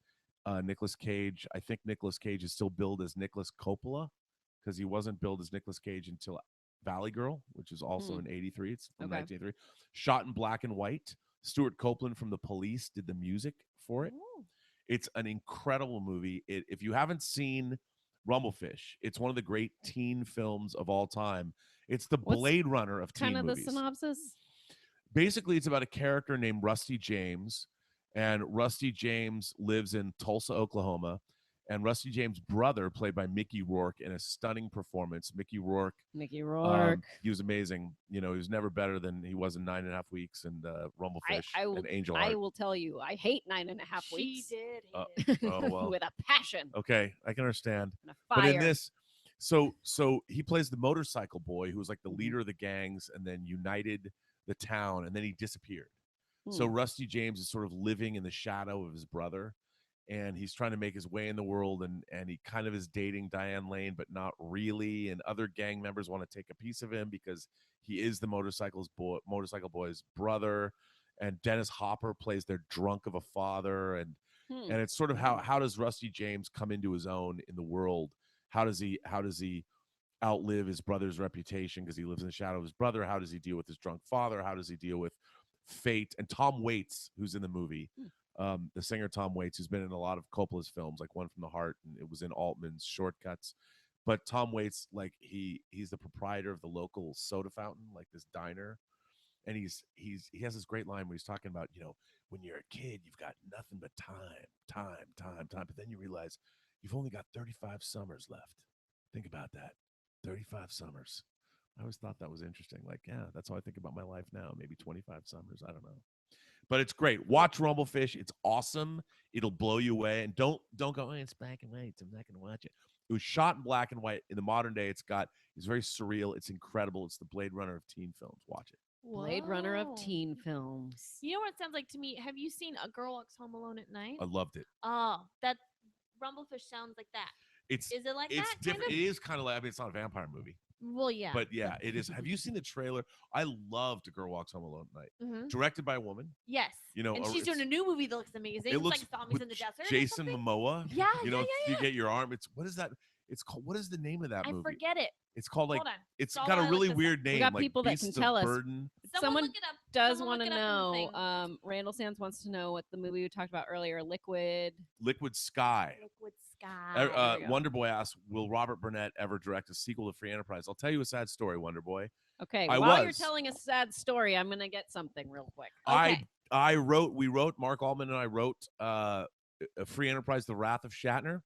Nicolas Cage, I think Nicolas Cage is still billed as Nicolas Coppola because he wasn't billed as Nicolas Cage until Valley Girl, which is also in '83. It's from Okay. 1983. Shot in black and white. Stuart Copeland from The Police did the music for it. Ooh. It's an incredible movie. If you haven't seen Rumblefish, it's one of the great teen films of all time. It's the What's Blade Runner of teen kind of movies. the synopsis? Basically, it's about a character named Rusty James, and Rusty James lives in Tulsa, Oklahoma. And Rusty James' brother, played by Mickey Rourke, in a stunning performance. Mickey Rourke, he was amazing. You know, he was never better than he was in 9.5 Weeks and Rumblefish and Angel Heart. I will tell you, I hate 9.5 weeks. She did hate it. Oh well, with a passion okay, I can understand. and a fire. But in this, so he plays the motorcycle boy who was like the Mhm. leader of the gangs, and then united the town, and then he disappeared. So Hmm. Rusty James is sort of living in the shadow of his brother, and he's trying to make his way in the world, and he kind of is dating Diane Lane, but not really. And other gang members want to take a piece of him because he is the motorcycle boy's brother. And Dennis Hopper plays their drunk of a father, and it's sort of how does Rusty James come into his own in the world? How does he outlive his brother's reputation because he lives in the shadow of his brother? How does he deal with his drunk father? How does he deal with fate? And Tom Waits, who's in the movie, the singer Tom Waits, who's been in a lot of Coppola's films, like One from the Heart, and it was in Altman's Shortcuts. But Tom Waits, like he's the proprietor of the local soda fountain, like this diner, and he has this great line where he's talking about, when you're a kid, you've got nothing but time, but then you realize you've only got 35 summers left. Think about that. 35 summers. I always thought that was interesting. Like, yeah, that's how I think about my life now. Maybe 25 summers. I don't know. But it's great. Watch Rumblefish. It's awesome. It'll blow you away. And don't go, oh, it's black and white, so I'm not going to watch it. It was shot in black and white. In the modern day, it's very surreal. It's incredible. It's the Blade Runner of teen films. Watch it. Blade Runner of Whoa. teen films. You know what it sounds like to me? Have you seen A Girl Walks Home Alone at Night? I loved it. Oh, that Rumblefish sounds like that. Is it like it's that? different. Kind It is kind of like, I mean, it's not a vampire movie. Well, yeah. But yeah, it is. Have you seen the trailer? I loved A Girl Walks Home Alone at Night. Mhm. Directed by a woman. Yes. You know, and she's doing a new movie that looks amazing. It It's looks like Zombies with in the Desert. Jason or something. Momoa. Yeah, You know, yeah. you get your arm. It's what is that? It's called. What is the name of that I movie? forget it. It's called like. Hold on. It's So got while a I really look this up. weird name. We got like people that Beasts can of tell us. Burden. Someone look it up. Does Someone want to look it up in the know. thing. Randall Sands wants to know what the movie we talked about earlier, Liquid. Liquid Sky. Liquid Sky. There we go. Wonder Boy asks, "Will Robert Burnett ever direct a sequel to Free Enterprise?" I'll tell you a sad story, Wonder Boy. Okay, I while you're was. telling a sad story, I'm gonna get something real quick. Okay. We wrote, Mark Altman and I wrote a Free Enterprise, The Wrath of Shatner.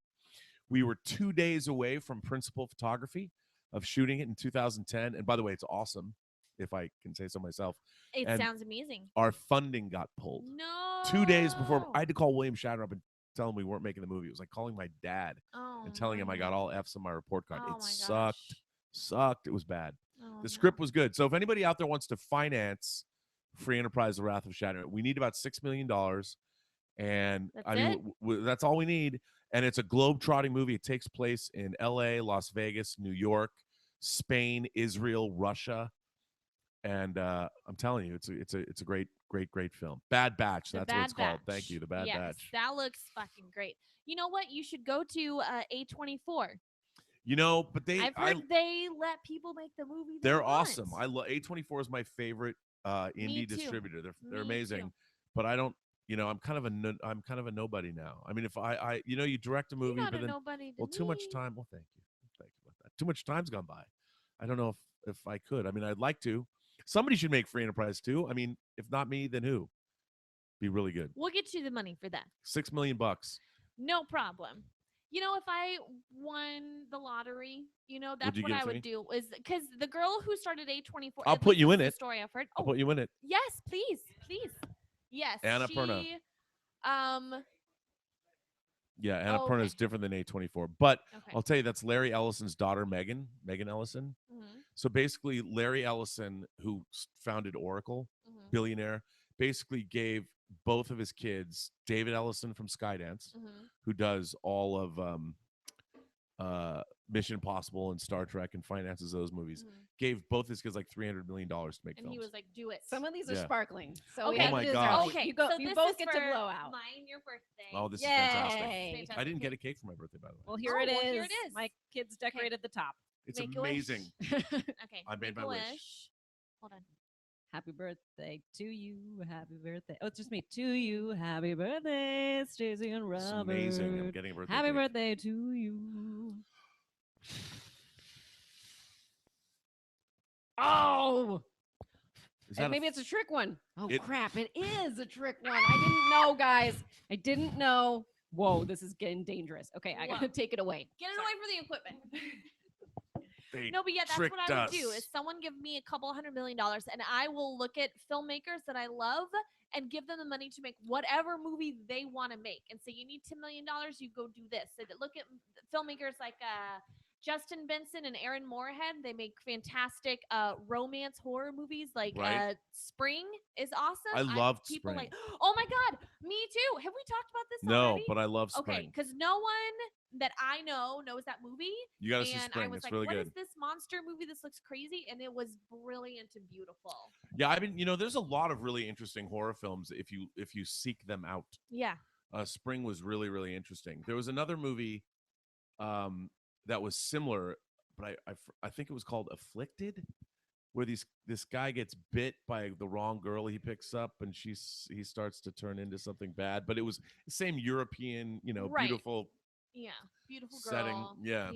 We were 2 days away from principal photography of shooting it in 2010. And by the way, it's awesome, if I can say so myself. It And sounds amazing. our funding got pulled. No. 2 days before, I had to call William Shatner up and tell him we weren't making the movie. It was like calling my dad and telling him I got all F's on my report card. It sucked. It was bad. The script was good. So if anybody out there wants to finance Free Enterprise, The Wrath of Shatner, we need about $6 million. And that's all we need. And it's a globe-trotting movie. It takes place in LA, Las Vegas, New York, Spain, Israel, Russia. And I'm telling you, it's a great film. Bad Batch. That's what it's called. Thank you. The Bad Batch. That looks fucking great. You know what? You should go to A24. You know, but I've heard they let people make the movie. They're awesome. I love A24 is my favorite indie distributor. They're amazing. Too. But I don't. You know, I'm kind of a nobody now. I mean, if I you direct a movie, but then too much time. Well, thank you about that. Too much time's gone by. I don't know if I could. I mean, I'd like to. Somebody should make Free Enterprise too. I mean, if not me, then who? Be really good. We'll get you the money for that. $6 million. No problem. You know, if I won the lottery, that's what I would do. Is because the girl who started A24. I'll put you in it. Story I've heard. I'll put you in it. Yes, please. Yes. Annapurna. Yeah, Oh, Annapurna is different than A24. But okay. I'll tell you, that's Larry Ellison's daughter, Megan Ellison. Mhm. So basically, Larry Ellison, who founded Oracle, billionaire, basically gave both of his kids, David Ellison from Skydance, who does all of Mission Impossible and Star Trek and finances those movies, gave both his kids like $300 million to make films. And he was like, "Do it." Some of these are sparkling. So okay. Oh my god. Okay, you so you this both is get for to blow out. your birthday. Oh, this Yay. is fantastic. I didn't get a cake for my birthday, by the way. Well, here it is. Here it is. My kids decorated the top. It's Make a wish. amazing. Okay. I made make my a wish. Hold on. Happy birthday to you. Happy birthday. Oh, it's just me. To you. Happy birthday, Stacey and Robert. It's amazing. I'm getting a birthday Happy cake. birthday to you. Oh! Maybe it's a trick one. Oh, crap. It is a trick one. I didn't know, guys. I didn't know. Whoa, this is getting dangerous. Okay, I got to take it away. Get it away from the equipment. No, but yeah, that's what I would do. Is someone give me a couple $100 million, and I will look at filmmakers that I love and give them the money to make whatever movie they want to make, and say, you need $10 million, you go do this. So look at filmmakers like Justin Benson and Aaron Moorhead. They make fantastic romance horror movies. Like Spring is awesome. I loved people Spring. like, oh my god, me too. Have we talked about this No, already? but I love Spring. Okay, because no one that I know knows that movie. You got to see And Spring. I was It's like, really what good. is this monster movie? This looks crazy. And it was brilliant and beautiful. Yeah, there's a lot of really interesting horror films if you seek them out. Yeah. Spring was really, really interesting. There was another movie that was similar, but I think it was called Afflicted, where this guy gets bit by the wrong girl he picks up, and he starts to turn into something bad. But it was the same European, beautiful. Yeah, beautiful girl. Setting. Yeah.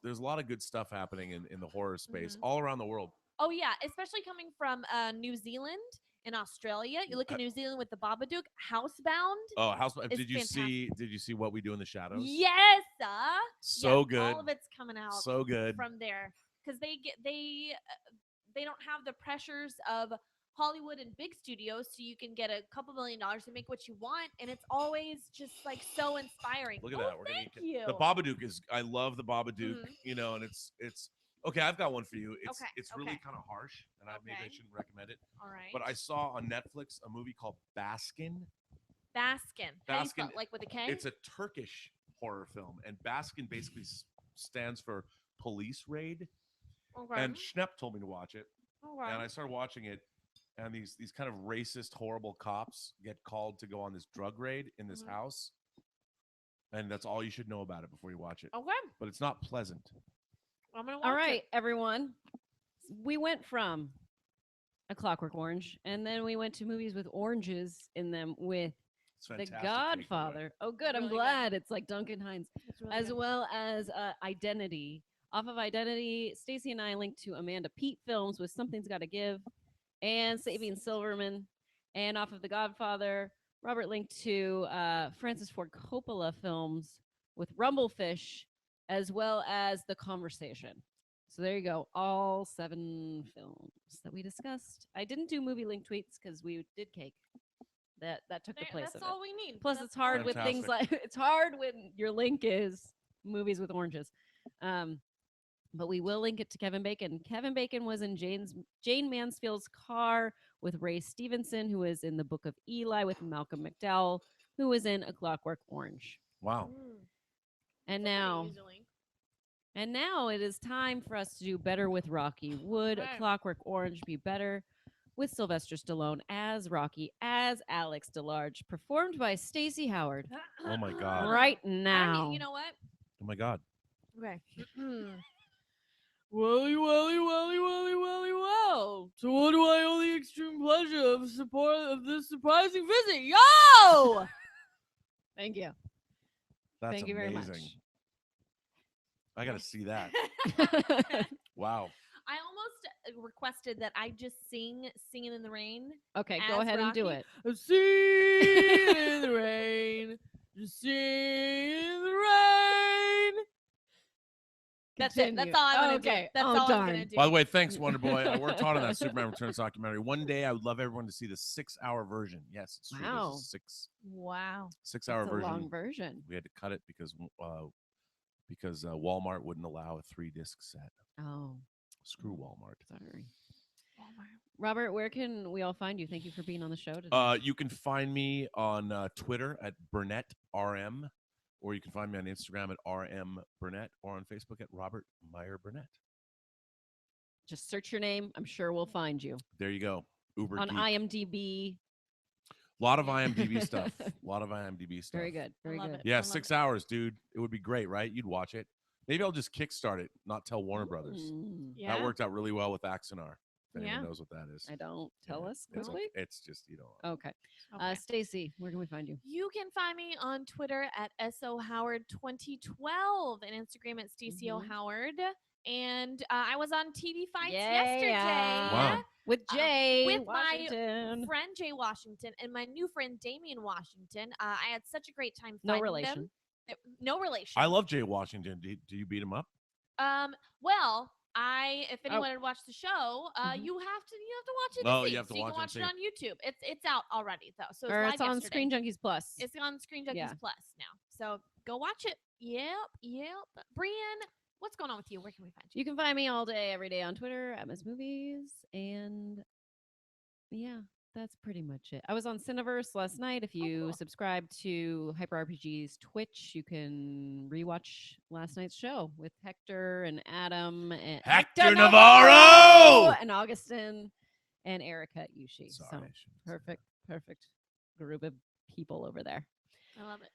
There's a lot of good stuff happening in the horror space all around the world. Oh yeah, especially coming from New Zealand and Australia. You look at New Zealand with the Babadook, Housebound. Oh, Housebound! Did you fantastic. see What We Do in the Shadows? Yes, good. All of it's coming out so good from there because they don't have the pressures of Hollywood and big studios, so you can get a couple $1 million to make what you want, and it's always just like so inspiring. Look at that. We're thank gonna you. The Babadook is. I love the Babadook. And it's okay. I've got one for you. It's really kind of harsh, and maybe I shouldn't recommend it. All right. But I saw on Netflix a movie called Baskin. Baskin. How do you spell, Baskin, like with a K? It's a Turkish horror film, and Baskin basically stands for police raid. Okay. And Schnepp told me to watch it, Okay. and I started watching it. And these kind of racist, horrible cops get called to go on this drug raid in this house, and that's all you should know about it before you watch it. Okay. But it's not pleasant. I'm gonna watch All right, it. everyone. We went from A Clockwork Orange, and then we went to movies with oranges in them with It's The fantastic. Cake, by the way. Godfather. Oh, good. I'm Really good. glad. It's like Duncan Hines. It's really As good. well as Identity. Off of Identity, Stacey and I linked to Amanda Peet films with Something's Gotta Give and Saving Silverman. And off of The Godfather, Robert linked to Francis Ford Coppola films with Rumblefish, as well as The Conversation. So there you go. All 7 films that we discussed. I didn't do movie link tweets because we did Cake. That took the place That's of all it. we need. Plus, That's it's hard all with we things Fantastic. like it's hard when your link is movies with oranges. But we will link it to Kevin Bacon. Kevin Bacon was in Jane Mansfield's car with Ray Stevenson, who was in The Book of Eli with Malcolm McDowell, who was in A Clockwork Orange. Wow. And Pretty now, easily. it is time for us to do better with Rocky. Would A Okay. Clockwork Orange be better with Sylvester Stallone as Rocky, as Alex DeLarge, performed by Stacey Howard Oh my God. right I now? already, you know what? Oh my God. Okay. Welly, welly, welly, welly, welly, well. To what do I owe the extreme pleasure of support of this surprising visit? Yo! Thank you. That's Thank you very amazing. much. I got to see that. Wow. I almost requested that I just sing "Singing in the Rain." Okay, go As ahead and do Rocky? it. Sing in the rain, just sing in the rain. That's it. Continue. That's all I'm gonna do. Okay. That's Oh, all I'm darn. gonna do. By the way, thanks, Wonder Boy. I worked hard on that Superman Returns documentary. One day, I would love everyone to see the 6-hour version. Yes, it's true. Wow. There's a Wow. 6-hour That's a version. long version. We had to cut it because Walmart wouldn't allow a 3-disc set. Oh, Screw Walmart. sorry. Robert, where can we all find you? Thank you for being on the show today. You can find me on Twitter at BurnettRM, or you can find me on Instagram at RM Burnett, or on Facebook at Robert Meyer Burnett. Just search your name. I'm sure we'll find you. There you go. Uber On Geek. IMDb. A lot of IMDb stuff. A lot of IMDb stuff. Very good. Very love good. it. Yeah, I love 6 it. hours, dude. It would be great, right? You'd watch it. Maybe I'll just kickstart it, not tell Warner Brothers. Mm, Yeah. That worked out really well with Axonar. If anyone Yeah. knows what that is. I don't. Tell Yeah, us it's quickly. okay. It's just, Okay. Okay. Stacey, where can we find you? You can find me on Twitter at SOHoward2012 and Instagram at Stacey Mhm. Howard. And I was on TV Fights Yeah. yesterday Wow. With Jay with my Washington. friend Jay Washington and my new friend Damian Washington. I had such a great time No finding relation. them. No relation. I love Jay Washington. Do you beat him up? Well, if Oh. anyone had watched the show, Mhm. you have to watch it. Oh, to see. you have to so you watch can it watch and it on YouTube. It's out already though. So it's Or live it's on yesterday. Screen Junkies Plus. It's on Screen Junkies Yeah. Plus now. So go watch it. Yep. Brian, what's going on with you? Where can we find you? You can find me all day, every day on Twitter at Miss Movies. And yeah, that's pretty much it. I was on Cineverse last night. If you cool. subscribe to Hyper RPG's Twitch, you can rewatch last night's show with Hector and Adam and Hector Navarro! and Augustin and Erica Yushi. Sorry. So I shouldn't say that. perfect group of people over there. I love it.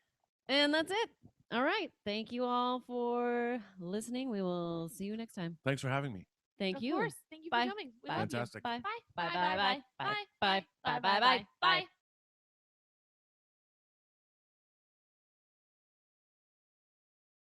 And that's it. All right. Thank you all for listening. We will see you next time. Thanks for having me. Thank Of you. course. Thank you Bye. for coming. We Bye. love you. Fantastic. Bye. Bye. Bye. Bye. Bye. Bye. Bye. Bye. Bye. Bye. Bye. Bye. Bye.